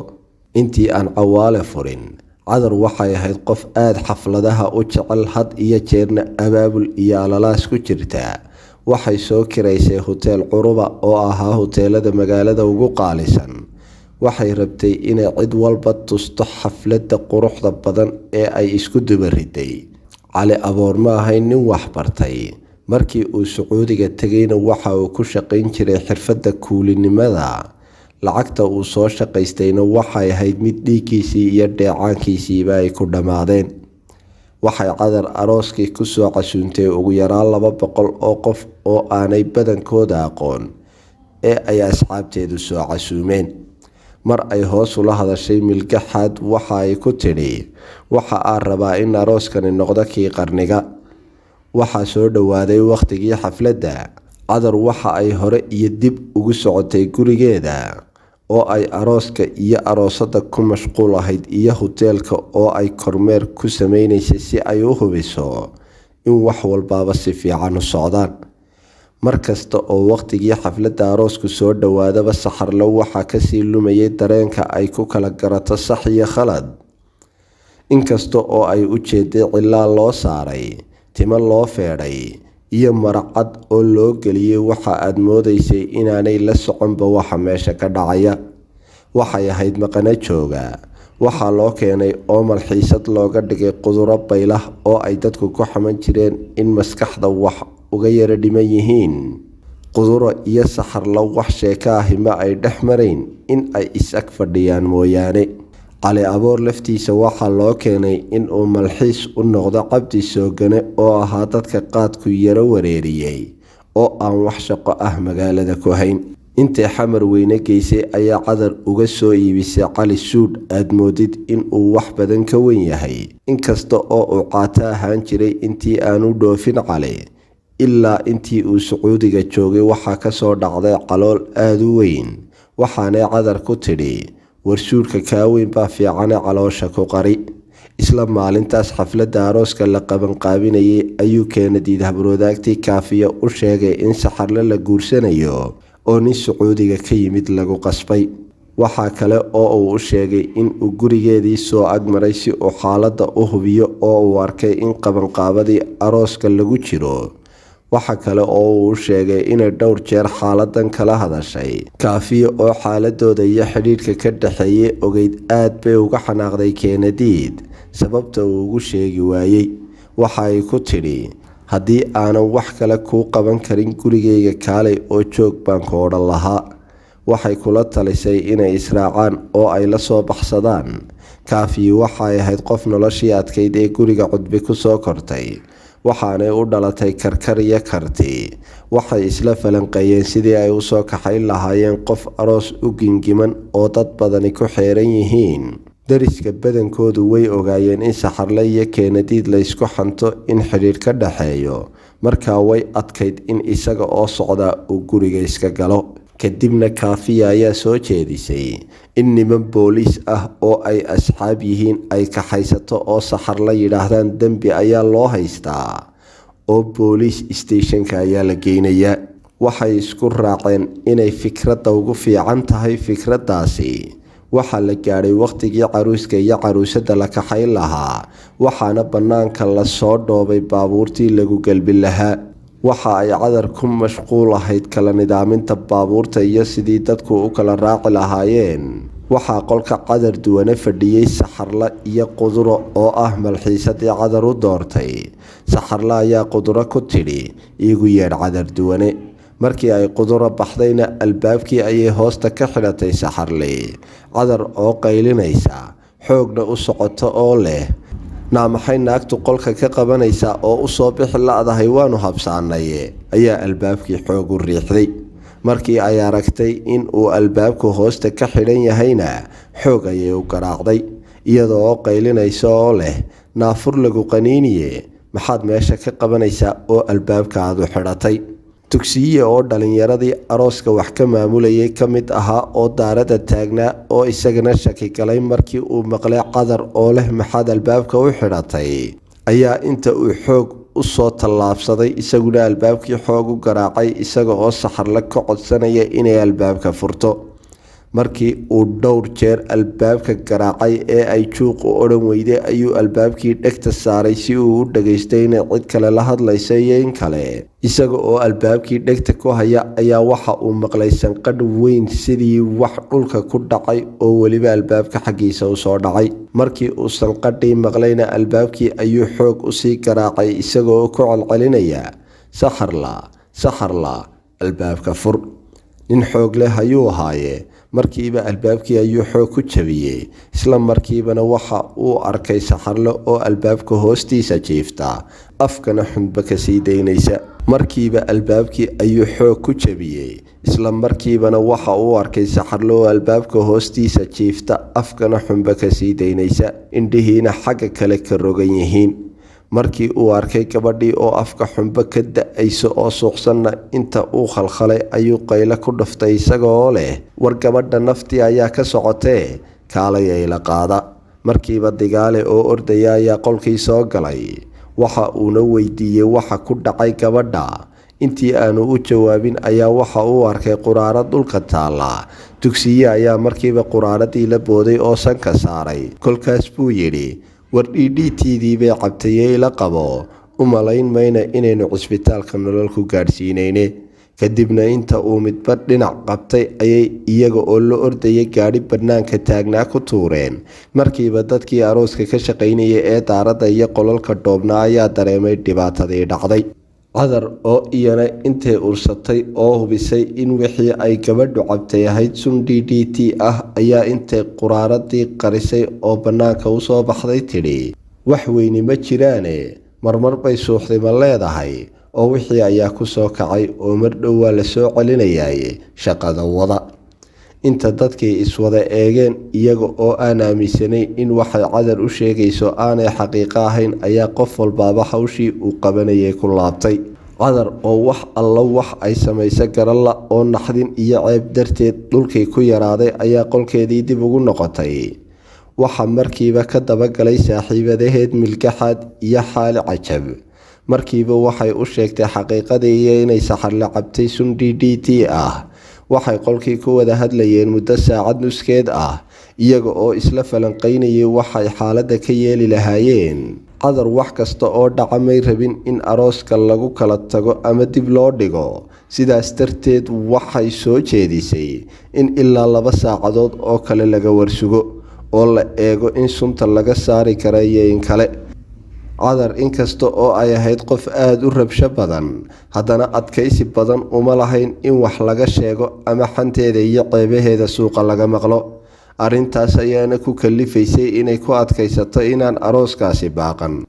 Intii aan Cawaale furin, Cadar waxay ahayd qof aad xafladaha u jecel, had iyo jeerna abaabul iyo alalaas ku jirta. Waxay soo kiraysay hoteel Curuba oo ahaa hoteelada magaalada ugu qaalisan. Waxay rabtay inay cid walba tusto xafladda quruxda badan ee ay isku duba riday. Cali Aboor ma ahayn nin wax bartay. Markii uu Sacuudiga tagayna waxa uu ku shaqayn jiray xirfadda kuulinimada. Lacagta uu soo shaqaystayna waxay ahayd mid dhiiggiisii iyo dheecaankiisiiba ay ku dhammaadeen. Waxay Cadar arooskii ku soo casuuntay ugu yaraan 200 oo qof oo aanay badankooda aqoon ee ay asxaabteedu soo casuumeen. Mar ay hoos ula hadashay Milgaxaad waxa ay ku tidhi, waxa aan rabaa in arooskani noqdo kii qarniga. Waxaa soo dhowaaday waqtigii xafladda. Cadar waxa ay hore iyo dib ugu socotay gurigeeda oo ay arooska iyo aroosadda ku mashquul ahayd, iyo hoteelka oo ay kormeer ku sameynaysay si ay u hubiso in wax walbaaba si fiican u socdaan. Markasta oo waqtigii xafladda aroosku soo dhowaadaba Saxarla waxaa kasii lumayay dareenka ay ku kala garato sax iyo khalad. Inkasta oo ay u jeeday cilaa loo saaray, timo loo feedhay iyo maracad oo loo geliyay, waxa aad moodaysay inaanay la soconba waxa meesha ka dhacaya. Waxay ahayd maqana jooga. Waxaa loo keenay oo malxiisad looga dhigay quduro baylah oo ay dadku ku xaman jireen in maskaxda wax uga yara dhiman yihiin. Quduro iyo Saxarla wax sheeko ahi ma ay dhex marayn in ay is-ag fadhiyaan mooyaane. Cali Aboor laftiisa waxaa loo keenay in uu malxiis u noqdo Cabdi Soogane oo ahaa dadka qaadku yara wareeriyay oo aan wax shaqo ah magaalada ku hayn. Intay Xamar Weyne geysay ayaa Cadar uga soo iibisay Cali suud aad moodid in uu wax badan ka weyn yahay. Inkasta oo uu qaato ahaan jiray intii aanu dhoofin Cali, ilaa intii uu Sacuudiga joogay waxaa ka soo dhacday calool aad u weyn. Waxaanay Cadar ku tidhi, warsuudka kaa weyn baa fiicane caloosha ku qari. Isla maalintaas xafladda arooska la qabanqaabinayay ayuu Keenadiid habroodaagtii Kaafiya u sheegay in Saxarla la guursanayo oo nin Sacuudiga ka yimid lagu qasbay. Waxaa kale oo uu u sheegay in uu gurigeedii soo agmaray si uu xaaladda u hubiyo oo uu arkay in qabanqaabadii arooska lagu jiro. Waxa kale oo uu sheegay inay dhowr jeer xaaladan kala hadashay Kaafiya oo xaaladooda iyo xidhiidhka ka dhaxeeyay ogeyd. Aad bay uga xanaaqday Keenadiid sababta uu ugu sheegi waayay. Waxa ay ku tidhi, haddii aanan wax kale kuu qaban karin gurigayga kaalay oo joog baan ku odhan lahaa. Waxay kula talisay inay israacaan oo ay la soo baxsadaan. Kaafiya waxay ahayd qof noloshii adkayd ee guriga Cudbi ku soo kortay. Waxaanay u dhalatay karkar iyo karti. Waxay isla falanqeeyeen sidii ay u soo kaxayn lahaayeen qof aroos u gingiman oo dad badani ku xeeran yihiin. Dariska badankoodu way ogaayeen in Saxarla iyo Keenadiid la isku xanto in xidhiidh ka dhaxeeyo. Markaa way adkayd in isaga oo socda uu guriga iska galo. Kadibna Kaafiya ayaa soo jeedisay in niman booliis ah oo ay asxaab yihiin ay kaxaysato oo Saxarla yidhaahdaan dembi ayaa loo haystaa oo booliis stationka ayaa la geynayaa. Waxay isku raaceen inay fikradda ugu fiican tahay fikraddaasi. Waxaa la gaadhay waqtigii caruuska iyo caruusadda la kaxayn lahaa. Waxaana bannaanka la soo dhoobay baabuurtii lagu galbi lahaa. Waxa ay Cadar ku mashquul ahayd kala nidaaminta baabuurta iyo sidii dadku u kala raaci lahaayeen. Waxaa qolka Cadar Duwane fadhiyay Saxarla iyo Quduro oo ah malxiisadii Cadar u doortay. Saxarla ayaa Quduro ku tidhi, iigu yeedh Cadar Duwane. Markii ay Quduro baxdayna albaabkii ayay hoosta ka xidhatay Saxarle. Cadar oo qaylinaysa, xoogna u socota oo leh, naamaxay naagtu qolka ka qabanaysaa oo u soo bixi la'dahay waanu habsaanay, ayaa albaabkii xoog u riixday. Markii ay aragtay in uu albaabku hoosta ka xidhan yahayna xoog ayay u garaacday, iyadoo oo qaylinaysa oo leh, naafur lagu qaniiniye, maxaad meesha ka qabanaysaa oo albaabka aad u xidhatay. Tugsiye oo dhalinyaradii arooska wax ka maamulayay ka mid ahaa oo daarada taagnaa oo isagana shaki galay markii uu maqlay Cadar oo leh maxaad albaabka u xidhatay, ayaa inta uu xoog u soo tallaabsaday isaguna albaabkii xoog u garaacay isaga oo Saxarla ka codsanaya inay albaabka furto. Markii uu dhowr jeer albaabka garaacay ee ay juuq u odhan weyday ayuu albaabkii dhegta saaray si uu u dhageysto inay cid kale la hadlayso iyo in kale. Isaga oo albaabkii dhegta ku haya ayaa waxa uu maqlay sanqadh weyn sidii wax dhulka ku dhacay oo weliba albaabka xaggiisa u soo dhacay. Markii uu sanqadhii maqlayna albaabkii ayuu xoog u sii garaacay isaga oo ku celcelinaya Saxarla albaabka fur. Nin xoog leh ayuu ahaaye. Markiiba albaabkii ayuu xoog ku jabiyey. Isla markiibana waxa uu arkay Saxarla oo albaabka hoostiisa jiifta, afkana xunba ka sii daynaysa. Markiiba albaabkii ayuu xoog ku jabiyey. Isla markiibana waxa uu arkay Saxarla oo albaabka hoostiisa jiifta, afkana xunba ka sii daynaysa, indhihiina xagga kale ka rogan yihiin. Markii uu arkay gabadhii oo afka xunba ka da'ayso oo suuqsanna inta uu khalkhalay ayuu qaylo ku dhuftay isaga oo leh, war gabadha naftii ayaa ka socotee kaalaya ila qaada. Markiiba Digaale oo ordaya ayaa qolkii soo galay. Waxa uuna weydiiyey waxa ku dhacay gabadha. Intii aanu u jawaabin ayaa waxa uu arkay quraarad dhulka taala. Dugsiye ayaa markiiba quraaradii la booday oo sanka saaray. Kolkaas buu yidhi, war DDTdii bay cabtay ila qabo, u malayn mayna inaynu cisbitaalka nolol ku gaadhsiinayne. Kadibna inta uu midba dhinac qabtay ayay iyaga oo la ordayay gaadhi bannaanka taagnaa ku tuureen. Markiiba dadkii arooska ka shaqaynayay ee daaradda iyo qolalka dhoobnaa ayaa dareemay dhibaatadii dhacday. Cadar oo iyana intay ursatay oo hubisay in wixii ay gabadhu cabtay ahayd sun DDT ah ayaa intay quraaradii qarisay oo bannaanka u soo baxday tidhi, wax weyni ma jiraane, marmar bay suuxday ma leedahay, oo wixii ayaa ku soo kacay oo mar dhow waa la soo celinayay shaqada wada. Inta dadkii iswada eegeen iyaga oo aan aaminsanayn in waxay Cadar u sheegayso aanay xaqiiqo ahayn ayaa qof walbaaba hawshii uu qabanayay ku laabtay. Cadar oo wax alla wax ay samayso garalla oo naxdin iyo ceeb darteed dhulkii ku yaraaday ayaa qolkeedii dib ugu noqotay. Waxa markiiba ka dabagalay saaxiibadaheed Milgaxaad iyo Xaali Cajab. Markiiba waxay u sheegtay xaqiiqadii iyo inay Saxarla cabtay sun DDT ah. Waxay qolkii ku wada hadlayeen muddo saacad nuskeed ah, iyaga oo isla falanqaynayay waxay xaaladda ka yeeli lahaayeen. Cadar wax kasta oo dhaca may rabin in arooska lagu kala tago ama dib loo dhigo. Sidaas darteed waxay soo jeedisay in ilaa 2 saacadood oo kale laga warsugo oo la eego in sunta laga saari kara iyo in kale. Cadar inkasta oo ay ahayd qof aad u rabsho badan, haddana adkaysi badan uma lahayn in wax laga sheego ama xanteeda iyo ceebaheeda suuqa laga maqlo. Arrintaas ayaana ku kalifaysay inay ku adkaysato inaan arooskaasi baaqan.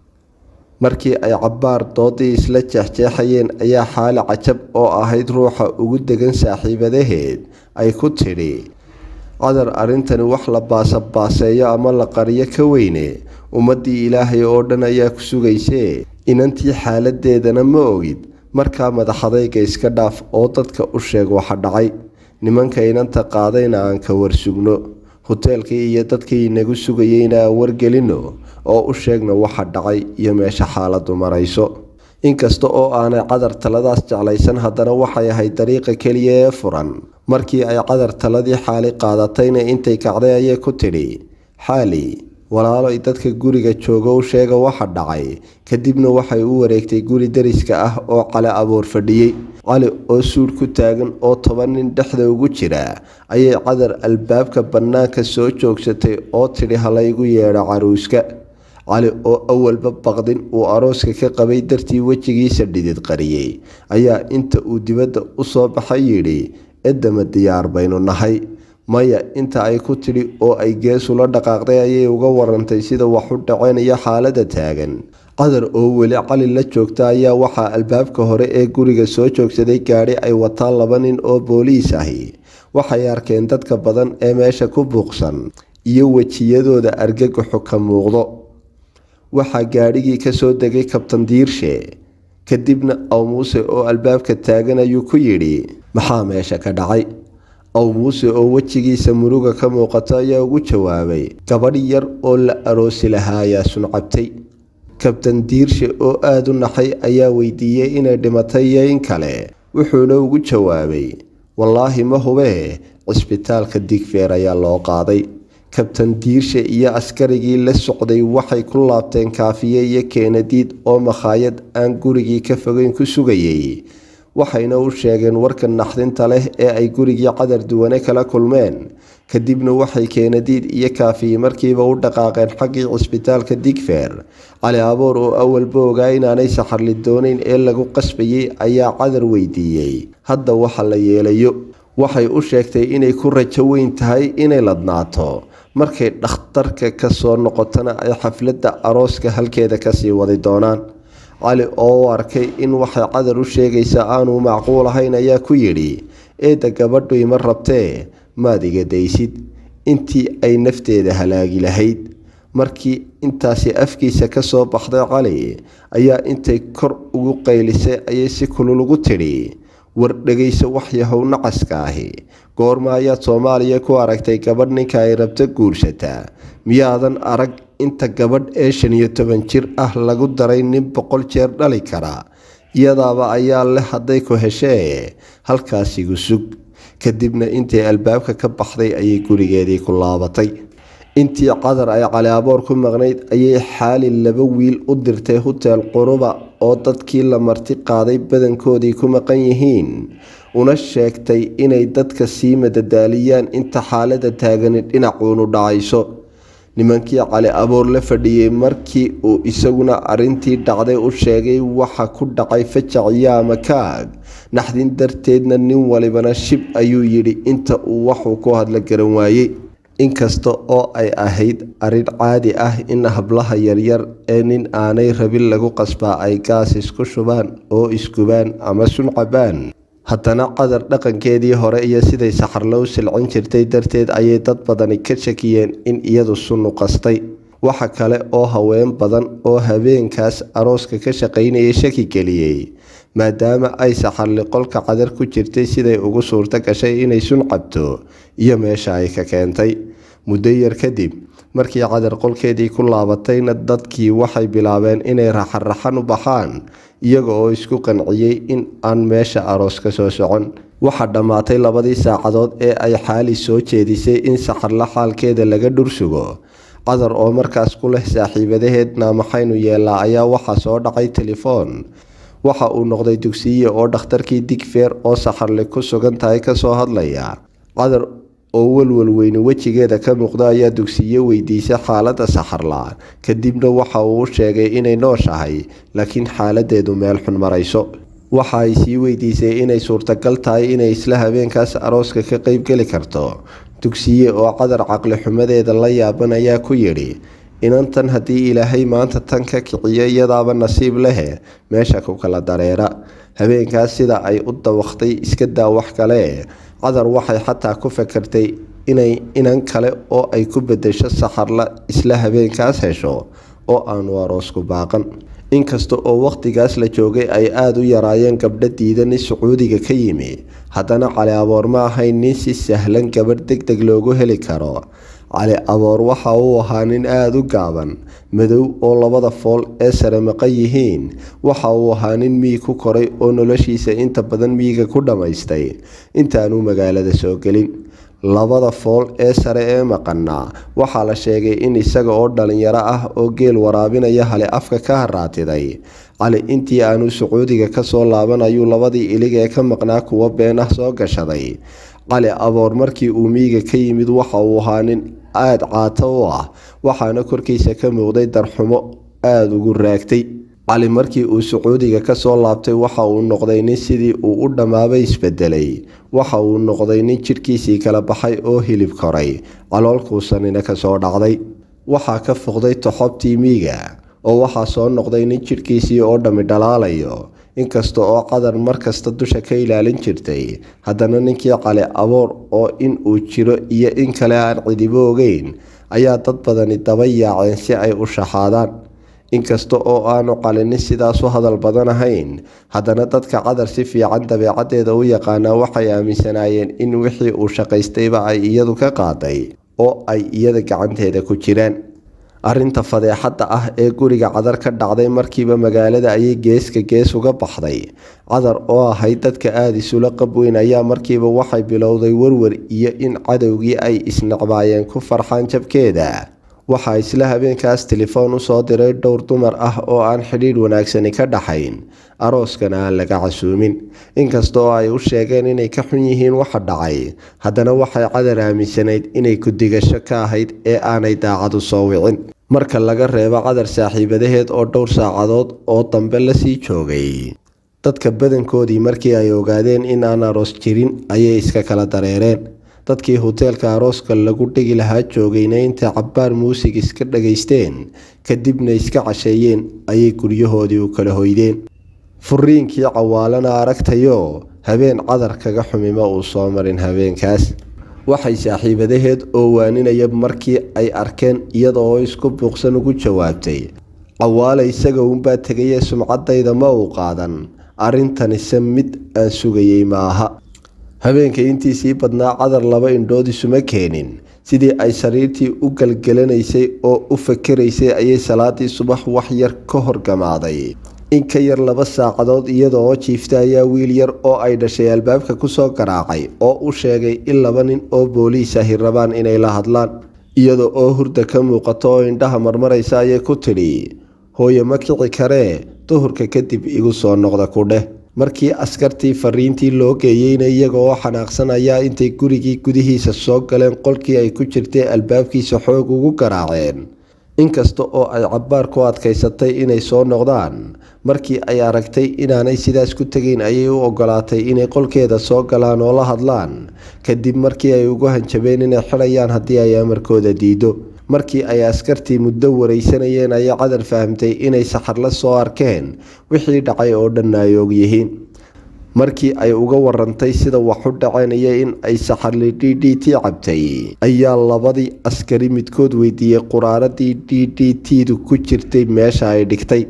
Markii ay cabbaar doodii isla jeexjeexayeen ayaa Xaali Cajab oo ahayd ruuxa ugu degan saaxiibadaheed ay ku tidhi, Cadar arrintani wax la baasayo ama la qariyo ka weyne, ummadii Ilaahay oo dhan ayaa ku sugaysay, inantii xaaladeedana ma ogid. Markaa madaxadayga iska dhaaf oo dadka u sheeg waxa dhacay. Nimanka inanta qaadayna aan ka warsugno, hoteelkii iyo dadkii inagu sugayeyna aan wargelino oo u sheegna waxa dhacay iyo meesha xaaladdu marayso. Inkasta oo aanay Cadar taladaas jeclaysan, haddana waxay ahayd dariiqa keliya ee furan. Markii ay Cadar taladii Xaali qaadatayna intay kacday ayay ku tidhi, Xaali, walaalo dadka guriga jooga u sheega waxa dhacay. Kadibna waxay u wareegtay guri dariska ah oo Cali Aboor fadhiyey. Cali oo suud ku taagan oo 10 nin dhexda ugu jira ayay Cadar albaabka bannaanka soo joogsatay oo tidhi halaygu yeedho caruuska. Cali oo awalba baqdin uu arooska ka qabay dartii wejigiisa dhidid qariyay ayaa inta uu dibadda u soo baxay yidhi, edama diyaar baynu nahay. Maya inta ay ku tidhi oo ay geesu la dhaqaaqday ayay uga warantay sida wax u dhaceen iyo xaaladda taagan. Cadar oo weli Cali la joogta ayaa waxaa albaabka hore ee guriga soo joogsaday gaadhi ay wataan 2 nin oo booliis ahi. Waxay arkeen dadka badan ee meesha ku buuqsan iyo wejiyadooda argagaxu ka muuqdo. Waxaa gaadhigii ka soo degay Kabtan Diirshe. Kadibna Aw Muuse oo albaabka taagan ayuu ku yidhi, maxaa meesha ka dhacay? Aw Muuse oo wejigiisa muruga ka muuqata ayaa ugu jawaabay, gabadh yar oo la aroosi lahaa ayaa sun cabtay. kabtan diirshe oo aad u naxay ayaa weydiiyey inay dhimatay iyo in kale, wuxuuna ugu jawaabay, wallaahi ma hubee, cisbitaalka Digfaar ayaa loo qaaday. kabtan diirshe iyo askarigii la socday waxay ku laabteen Kaafiye iyo Keenadiid oo makhaayad aan gurigii ka fogeyn ku sugayay, waxayna u sheegeen warka naxdinta leh ee ay gurigii Cadar Duwane kala kulmeen. kadibna waxay Keenadiid iyo Kaafiye markiiba u dhaqaaqeen xaggii cisbitaalka Digfaar. Cali Aboor oo awalba ogaa inaanay saxarli doonayn ee lagu qasbayay ayaa Cadar weydiiyey hadda waxa la yeelayo. waxay u sheegtay inay ku rajo weyn tahay inay ladnaato, markay dhakhtarka ka soo noqotana ay xafladda arooska halkeeda kasii wadi doonaan. Cali oo u arkay in waxay Cadar u sheegaysa aanu macquul ahayn ayaa ku yidhi, eedda gabadhu ima rabtee maad iga daysid intii ay nafteeda halaagi lahayd. markii intaasi afkiisa ka soo baxday Cali ayaa intay kor ugu qaylisay ayay si kulul ugu tidhi, war dhagayso waxyahow nacaska ahi, goorma ayaad Soomaaliya ku aragtay gabadh ninka ay rabto guursataa? miyaadan arag inta gabadh ee 15 jir ah lagu daray nin 100 jeer dhali kara? iyadaaba ayaa leh hadday ku heshee halkaasigu sug. kadibna intii albaabka ka baxday ayay gurigeedii ku laabatay. intii Cadar ay Cali Aboor ku maqnayd ayay xaali 2 wiil u dirtay hotel Quruba oo dadkii la marti qaaday badankoodii ku maqan yihiin, una sheegtay inay dadka sii madadaaliyaan inta xaaladda taagani dhinacuunu dhacayso. nimankii Cali Aboor la fadhiyey markii uu isaguna arrintii dhacday u sheegay waxa ku dhacay fajac iyo amakaag, naxdin darteedna nin walibana shib ayuu yidhi inta uu waxuu ku hadla garan waayey. inkasta oo ay ahayd arrin caadi ah in hablaha yaryar ee nin aanay rabin lagu qasbaa ay gaas isku shubaan oo iskubaan ama sun cabaan, haddana Cadar dhaqankeedii hore iyo siday saxarlo u silcin jirtay darteed ayay dad badani ka shakiyeen in iyadu sun u qastay. waxa kale oo haween badan oo habeenkaas arooska ka shaqaynayay shaki geliyey, maadaama ay saxarli qolka Cadar ku jirtay siday ugu suurto gashay inay sun cabto iyo meesha ay ka keentay. muddo yar kadib markii Cadar qolkeedii ku laabatayna dadkii waxay bilaabeen inay raxan u baxaan, iyaga oo isku qanciyey in aan meesha aroos ka soo socon. waxaa dhammaatay 2 saacadood ee ay xaali soo jeedisay in saxarla xaalkeeda laga dhursugo. Cadar oo markaas ku leh saaxiibadaheedna maxaynu yeelaa ayaa waxaa soo dhacay telefoon. waxa uu noqday dugsiye oo dhakhtarkii Digfaar oo saxarli ku sugan tahay ka soo hadlaya. Cadar oo walwal weyn wajigeeda ka muuqda ayaa dugsiye weydiisay xaaladda saxarla, kadibna waxa uu sheegay inay nooshahay laakiin xaaladeedu meel xun marayso. waxa ay sii weydiisay inay suurtagal tahay inay isla habeenkaas arooska ka qayb geli karto. dugsiye oo Cadar caqli xumadeeda la yaaban ayaa ku yidhi, inantan haddii Ilaahay maanta tan ka kiciyo iyadaaba nasiib leh, meesha ku kala dareera. habeenkaas sida ay u dawaqtay iska daa wax kale, Cadar waxay xataa ku fakartay inay inan kale oo ay ku bedesho saxarla isla habeenkaas hesho oo aanu aroosku baaqan. inkasta oo waqtigaas la joogay ay aad u yaraayeen gabdho diidan Sacuudiga ka yimi, haddana Cali Aboor ma ahayn nin si sahlan gabadh degdeg loogu heli karo. Cali Aboor waxa uu ahaa nin aad u gaaban, madow oo 2 fool ee sare maqan yihiin. waxa uu ahaa nin miyi ku koray oo noloshiisa inta badan miyiga ku dhamaystay intaanu magaalada soo gelin. 2 fool ee sare ee maqana waxaa la sheegay in isaga oo dhalinyaro ah oo geel waraabinaya hale afka ka haraatiday. Cali intii aanu Sacuudiga ka soo laaban ayuu 2 ilig ee ka maqnaa kuwa been ah soo gashaday. Cali Aboor markii uu miyiga ka yimid waxa uu ahaa nin aad caato u ah, waxaana korkiisa ka muuqday darxumo aad ugu raagtay. Cali markii uu Sacuudiga ka soo laabtay waxa uu noqday nin sidii uu u dhamaabay isbedelay. waxa uu noqday nin jidhkiisii kala baxay oo hilib koray, caloolkuusanina ka soo dhacday. waxaa ka foqday toxobtii miyiga oo waxaa soo noqday nin jidhkiisii oo dhami dhalaalayo. inkasta oo Cadar markasta dusha ka ilaalin jirtay, haddana ninkii Cali Aboor oo in uu jiro iyo in kale aan cidibo ogeyn ayaa dad badani daba yaaceen si ay u shaxaadaan. inkasta oo aanu Cali nin sidaas u hadal badan ahayn, haddana dadka Cadar si fiican dabeecadeeda u yaqaanaa waxay aaminsanaayeen in wixii uu shaqaystayba ay iyadu ka qaaday oo ay iyada gacanteeda ku jiraan. Arrinta fadeexada ah ee guriga Cadar ka dhacday markiiba magaalada ayay gees uga baxday. Cadar oo ahayd dadka aad isula qabweyn ayaa markiiba waxay bilowday warwar iyo in cadowgii ay isnacbaayeen ku farxaan jabkeeda. Waxaa isla habeenkaas telefoon u soo diray dhowr dumar ah oo aan xidhiidh wanaagsani ka dhaxayn, arooskana aan laga casuumin. Inkastoo ay u sheegeen inay ka xun yihiin waxa dhacay, haddana waxay Cadar aaminsanayd inay ku digasho ka ahayd ee aanay daacad u soo wicin. Marka laga reebo Cadar saaxiibadaheed oo dhowr saacadood oo dambe la sii joogay, dadka badankoodii markii ay ogaadeen in aan aroos jirin ayay iska kala dareereen. Dadkii hoteelka arooska lagu dhigi lahaa joogayna intay cabbaar muusig iska dhageysteen kadibna iska casheeyeen ayay guryahoodii u kala hoydeen. Furiinkii Cawaalana aragtayo habeen Cadar kaga xumima uu soo marin habeenkaas. Waxay saaxiibadaheed oo waaninaya markii ay arkeen iyadoo isku buuqsan ugu jawaabtay, Cawaale isaga unbaa tegay sumcadayda ma uu qaadan, arrintanise mid aan sugayay maaha. Habeenkii intiisii badnaa Cadar laba indhood isuma keenin. Sidii ay sariirtii u galgalanaysay oo u fakaraysay ayay salaadii subax wax yar ka horgamaaday. In ka yar 2 saacadood iyadoo jiifta ayaa wiil yar oo ay dhashay albaabka ku soo garaacay oo u sheegay in 2 nin oo booliis ah rabaan inay la hadlaan. Iyadoo oo hurda ka muuqato oo indhaha marmaraysa ayay ku tidhi, hooyo ma kici karee, duhurka kadib igu soo noqda ku dheh. Markii askartii fariintii loo geeyeyna iyagoo xanaaqsan ayaa intay gurigii gudihiisa soo galeen qolkii ay ku jirtay albaabkiisa xoog ugu garaaceen. Inkasta oo ay cabbaar ku adkaysatay inay soo noqdaan, markii ay aragtay inaanay sidaas ku tegayn ayay u ogolaatay inay qolkeeda soo galaan oo la hadlaan. Kadib markii ay ugu hanjabeen inay xidhayaan haddii ay amarkooda diido. Markii ay askartii muddo wareysanayeen ayay Cadar fahamtay inay saxarla soo arkeen wixii dhacay oo dhan ay og yihiin. Markii ay uga warantay sida wax u dhaceen iyo in ay saxarli DDT cabtay, ayaa labadii askari midkood weydiiyey quraaradii DDT-du ku jirtay meesha ay dhigtay.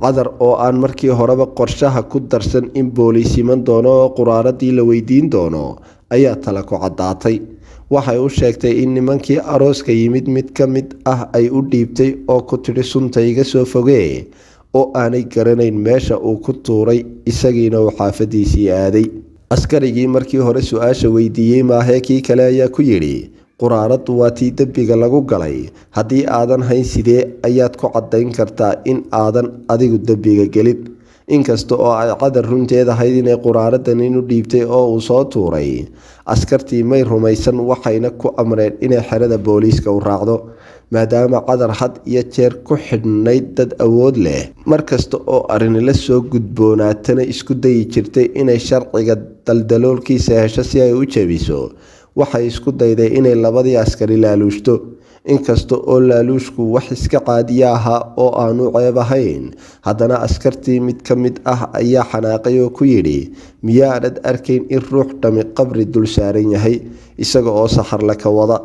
Cadar oo aan markii horeba qorshaha ku darsan in booliis iman doono oo quraaradii la weydiin doono ayaa tala ku caddaatay. Waxay u sheegtay in nimankii arooska yimid mid ka mid ah ay u dhiibtay oo ku tidhi sunta iga soo fogee, oo aanay garanayn meesha uu ku tuuray, isagiina uu xaafadiisii aaday. Askarigii markii hore su-aasha weydiiyey maahee kii kale ayaa ku yidhi, quraaraddu waa tii dembiga lagu galay, haddii aadan hayn sidee ayaad ku caddayn kartaa in aadan adigu dembiga gelin. Inkasta oo ay Cadar runteed ahayd inay quraaradan u dhiibtay oo uu soo tuuray, askartii may rumaysan waxayna ku amreen inay xerada booliiska u raacdo. Maadaama Cadar had iyo jeer ku xidhnayd dad awood leh, markasta oo arrin la soo gudboonaatana isku dayi jirtay inay sharciga daldaloolkiisa hesho si ay u jabiso, waxay isku dayday inay labadii askari laaluushto. Inkasta oo laaluushku wax iska caadiya ahaa oo aanu ceeb ahayn, haddana askartii mid ka mid ah ayaa xanaaqay oo ku yidhi, miyaanad arkayn in ruux dhami qabri dul saaran yahay isaga oo saxarle ka wada.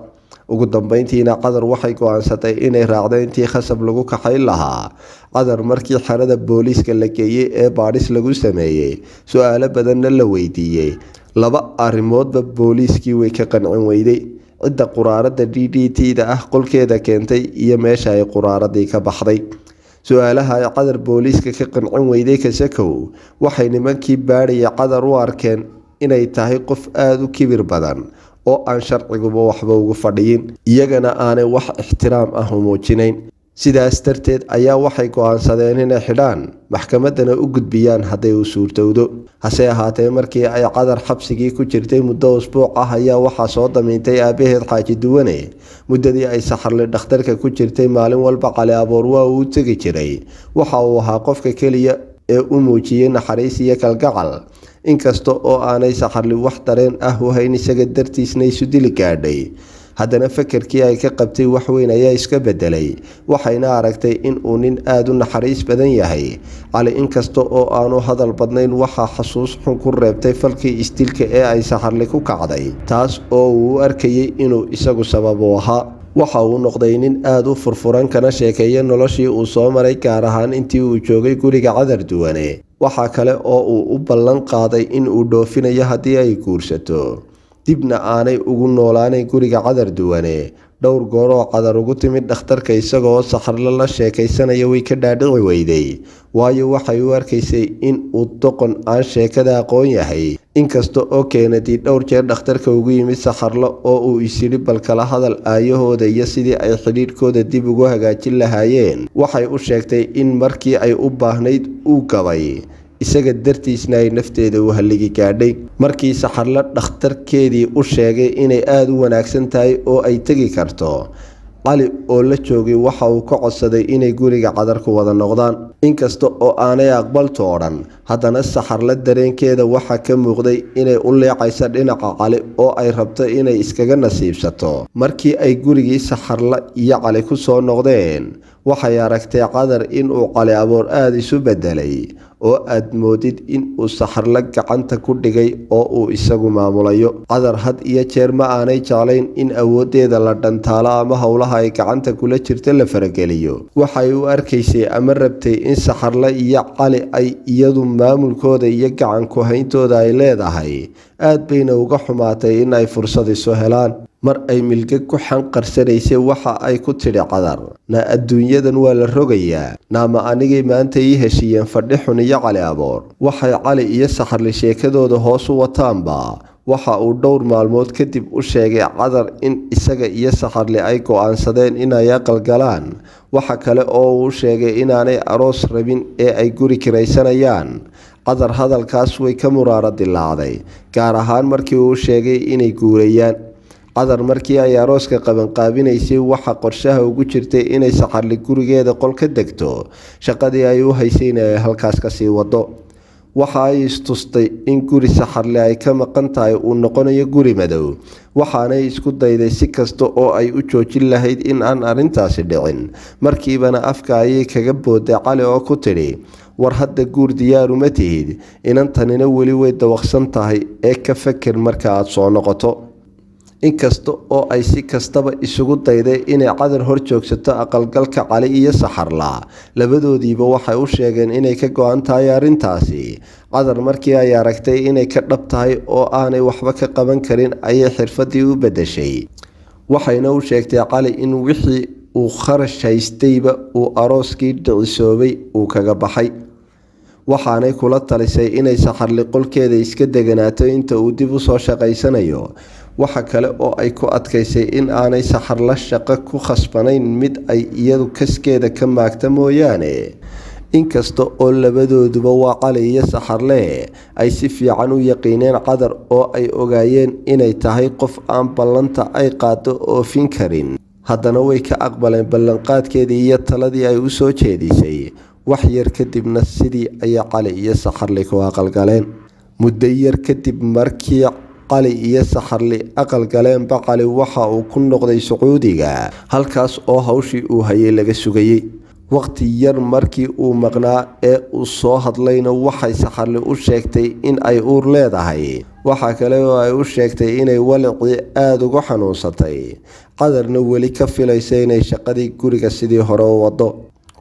Ugu dambeyntiina Cadar waxay go'aansatay inay raacdo intii khasab lagu kaxayn lahaa. Cadar markii xerada booliiska la geeyey ee baadhis lagu sameeyey, su'aalo badanna la weydiiyey, 2 arrimoodba booliiskii way ka qancin weyday. Cidda quraarada DDT-da ah qolkeeda keentay iyo meesha ay quraaradii ka baxday. Su'aalaha ay Cadar booliiska ka qancin weyday kasakow, waxay nimankii baadhaya Cadar u arkeen inay tahay qof aad u kibir badan oo aan sharciguba waxba ugu fadhiyin, iyagana aanay wax ixtiraam ah u muujinayn. Sidaas darteed ayaa waxay go'aansadeen inay xidhaan, maxkamaddana u gudbiyaan hadday u suurtowdo. Hase ahaatee markii ay Cadar xabsigii ku jirtay muddo usbuuc ah ayaa waxaa soo damiintay aabaheed Xaaji Duwane. Muddadii ay saxarle dhakhtarka ku jirtay maalin walba Cali Aboor waa uu tegi jiray. Waxa uu ahaa qofka keliya ee u muujiyey naxariis iyo kalgacal. Inkasta oo aanay saxarli wax dareen ah u hayn isaga dartiisna isu dili gaadhay, haddana fakarkii ay ka qabtay wax weyn ayaa iska bedelay. Waxayna aragtay in uu nin aad u naxariis badan yahay. Cali inkasta oo aanu hadal badnayn, waxaa xasuus xun ku reebtay falkii isdilka ee ay saxarli ku kacday, taas oo uu arkayay inuu isagu sabab u ahaa. Waxa uu noqday nin aad u furfuran kana sheekeeya noloshii uu soo maray, gaar ahaan intii uu joogay guriga Cadar Duwane. Waxa kale oo uu u ballan qaaday in uu dhoofinayo haddii ay guursato, dibna aanay ugu noolaanayn guriga Cadar Duwane. dhowr goor oo Cadar ugu timid dhakhtarka isagoo Saxarla la sheekaysanaya way ka dhaadhici weyday, waayo waxay u arkaysay in uu doqon aan sheekada aqoon yahay. Inkasta oo Kennedy dhowr jeer dhakhtarka ugu yimid Saxarla oo uu isyidhi bal kala hadal aayahooda iyo sidii ay xidhiidhkooda dib ugu hagaajin lahaayeen, waxay u sheegtay in markii ay u baahnayd uu gabay, isaga dartiisna ay nafteeda u haligi gaadhay. Markii Saxarla dhakhtarkeedii u sheegay inay aad u wanaagsan tahay oo ay tegi karto, Cali oo la joogay waxa uu ka codsaday inay guriga Cadar ku wada noqdaan. Inkasta oo aanay aqbalto oo dhan, haddana Saxarla dareenkeeda waxaa ka muuqday inay u leecayso dhinaca Cali oo ay rabto inay iskaga nasiibsato. Markii ay gurigii Saxarla iyo Cali ku soo noqdeen, waxay aragtay Cadar in uu Cali Aboor aad isu bedelay, oo aad moodid in uu Saxarla gacanta ku dhigay oo uu isagu maamulayo. Cadar had iyo jeer ma aanay jeclayn in awoodeeda la dhantaalo ama howlaha ay gacanta kula jirta la farageliyo. Waxay u arkaysay ama rabtay in Saxarla iyo Cali ay iyadu maamulkooda iyo gacan ku hayntooda ay leedahay, aad bayna uga xumaatay in ay fursad isu helaan. Mar ay milga ku xanqarsanaysay waxa ay ku tidhi Cadar, na adduunyadan waa la rogayaa, naama anigay maanta ii heshiiyeen fadhi xun iyo Cali Aboor. Waxay Cali iyo Saxarla sheekadooda hoos u wataanba, waxa uu dhowr maalmood kadib u sheegay Cadar in isaga iyo Saxarla ay go'aansadeen inay aqal galaan. Waxa kale oo uu sheegay inaanay aroos rabin ee ay guri kiraysanayaan. Cadar hadalkaas way ka muraara dilaacday, gaar ahaan markii uu sheegay inay guurayaan. Cadar markii ay arooska qabanqaabinaysay waxa qorshaha ugu jirtay inay Saxarla gurigeeda qol ka degto, shaqadii ay u haysayna ay halkaas ka sii wado. Waxa ay istustay in guri Saxarla ay ka maqan tahay uu noqonayo guri madow, waxaanay isku dayday si kasta oo ay u joojin lahayd in aan arrintaasi dhicin. Markiibana afka ayay kaga booday Cali oo ku tidhi, war hadda guur diyaaru ma tihid, inantanina weli way dawaqsan tahay ee ka fakir marka aad soo noqoto. Inkasta oo ay si kastaba isugu dayday inay Cadar hor joogsato aqalgalka Cali iyo Saxarla, labadoodiiba waxay u sheegeen inay ka go'an tahay arrintaasi. Cadar markii ay aragtay inay ka dhab tahay oo aanay waxba ka qaban karin ayay xirfadii u bedeshay. Waxayna u sheegtay Cali in wixii uu kharash haystayba uu arooskii dhicisoobay uu kaga baxay. Waxaanay kula talisay inay Saxarla qolkeeda iska deganaato inta uu dib u soo shaqaysanayo. Waxa kale oo ay ku adkaysay in aanay Saxarla shaqo ku khasbanayn mid ay iyadu kaskeeda ka maagta mooyaane. Inkasta oo labadooduba waa Cali iyo Saxarle ay si fiican u yaqiineen Cadar oo ay ogaayeen inay tahay qof aan ballanta ay qaado oofin karin, haddana way ka aqbaleen ballanqaadkeedii iyo taladii ay u soo jeedisay. Wax yar kadibna sidii ayay Cali iyo Saxarla ku aqalgaleen. Muddo yar kadib markii Cali iyo Saxarla aqal galeenba, Cali waxa uu ku noqday Sacuudiga, halkaas oo hawshii uu hayay laga sugayay. Waqti yar markii uu maqnaa ee uu soo hadlayna waxay Saxarla u sheegtay in ay uur leedahay. Waxa kale oo ay u sheegtay inay walicii aad uga xanuunsatay, Cadarna weli ka filaysay inay shaqadii guriga sidii hore u wado.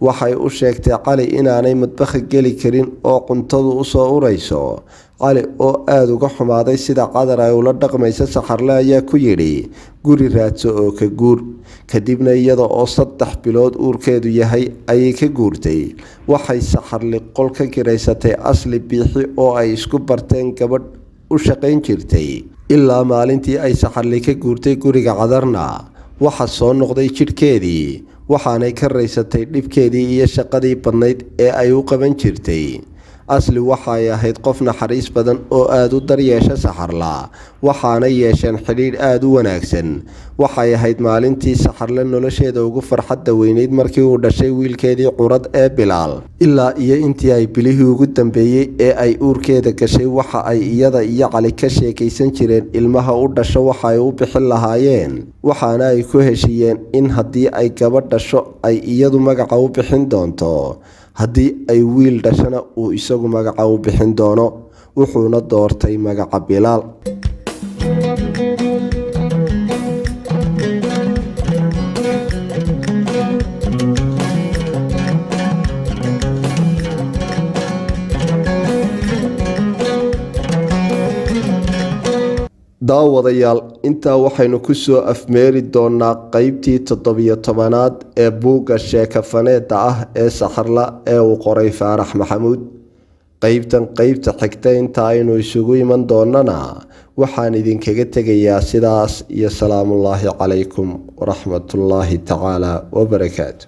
Waxay u sheegtay Cali inaanay madbaxa geli karin oo cuntadu u soo urayso. Cali oo aad uga xumaaday sida Cadar ay ula dhaqmayso Saxarla ayaa ku yidhi, guri raadso oo ka guur. Kadibna iyada oo 3 bilood uurkeedu yahay ayay ka guurtay. Waxay Saxarla qol ka kiraysatay Asli Biixi oo ay isku barteen gabadh u shaqayn jirtay. Ilaa maalintii ay Saxarla ka guurtay guriga Cadarna, waxa soo noqday jidhkeedii, waxaanay ka raysatay dhibkeedii iyo shaqadii badnayd ee ay u qaban jirtay. Asli waxay ahayd qof naxariis badan oo aad u daryeesha Saxarla, waxaana yeesheen xiriir aad u wanaagsan. Waxay ahayd maalintii Saxarla nolosheeda ugu farxadda weynayd markii uu dhashay wiilkeedii curad ee Bilaal. Ilaa iyo intii ay bilihii ugu dambeeyay ee ay uurkeeda gashay, waxa ay iyada iyo Cali ka sheekaysan jireen ilmaha u dhasho waxa ay u bixin lahaayeen, waxaana ay ku heshiiyeen in haddii ay gabadh dhasho ay iyadu magaca u bixin doonto, haddii ay wiil dhashana uu isagu magaca u bixin doono. Wuxuuna doortay magaca Bilaal. daawadayaal intaa waxaynu kusoo afmeeri doonaa qeybtii 17aad ee buugga sheekafaneeda ah ee saxarla ee uu qoray Faarax Maxamuud. qeybta xigta inta aynu isugu iman doonana waxaan idinkaga tegayaa sidaas iyo salaamullaahi calaykum waraxmatullaahi tacaala wabarakaatu.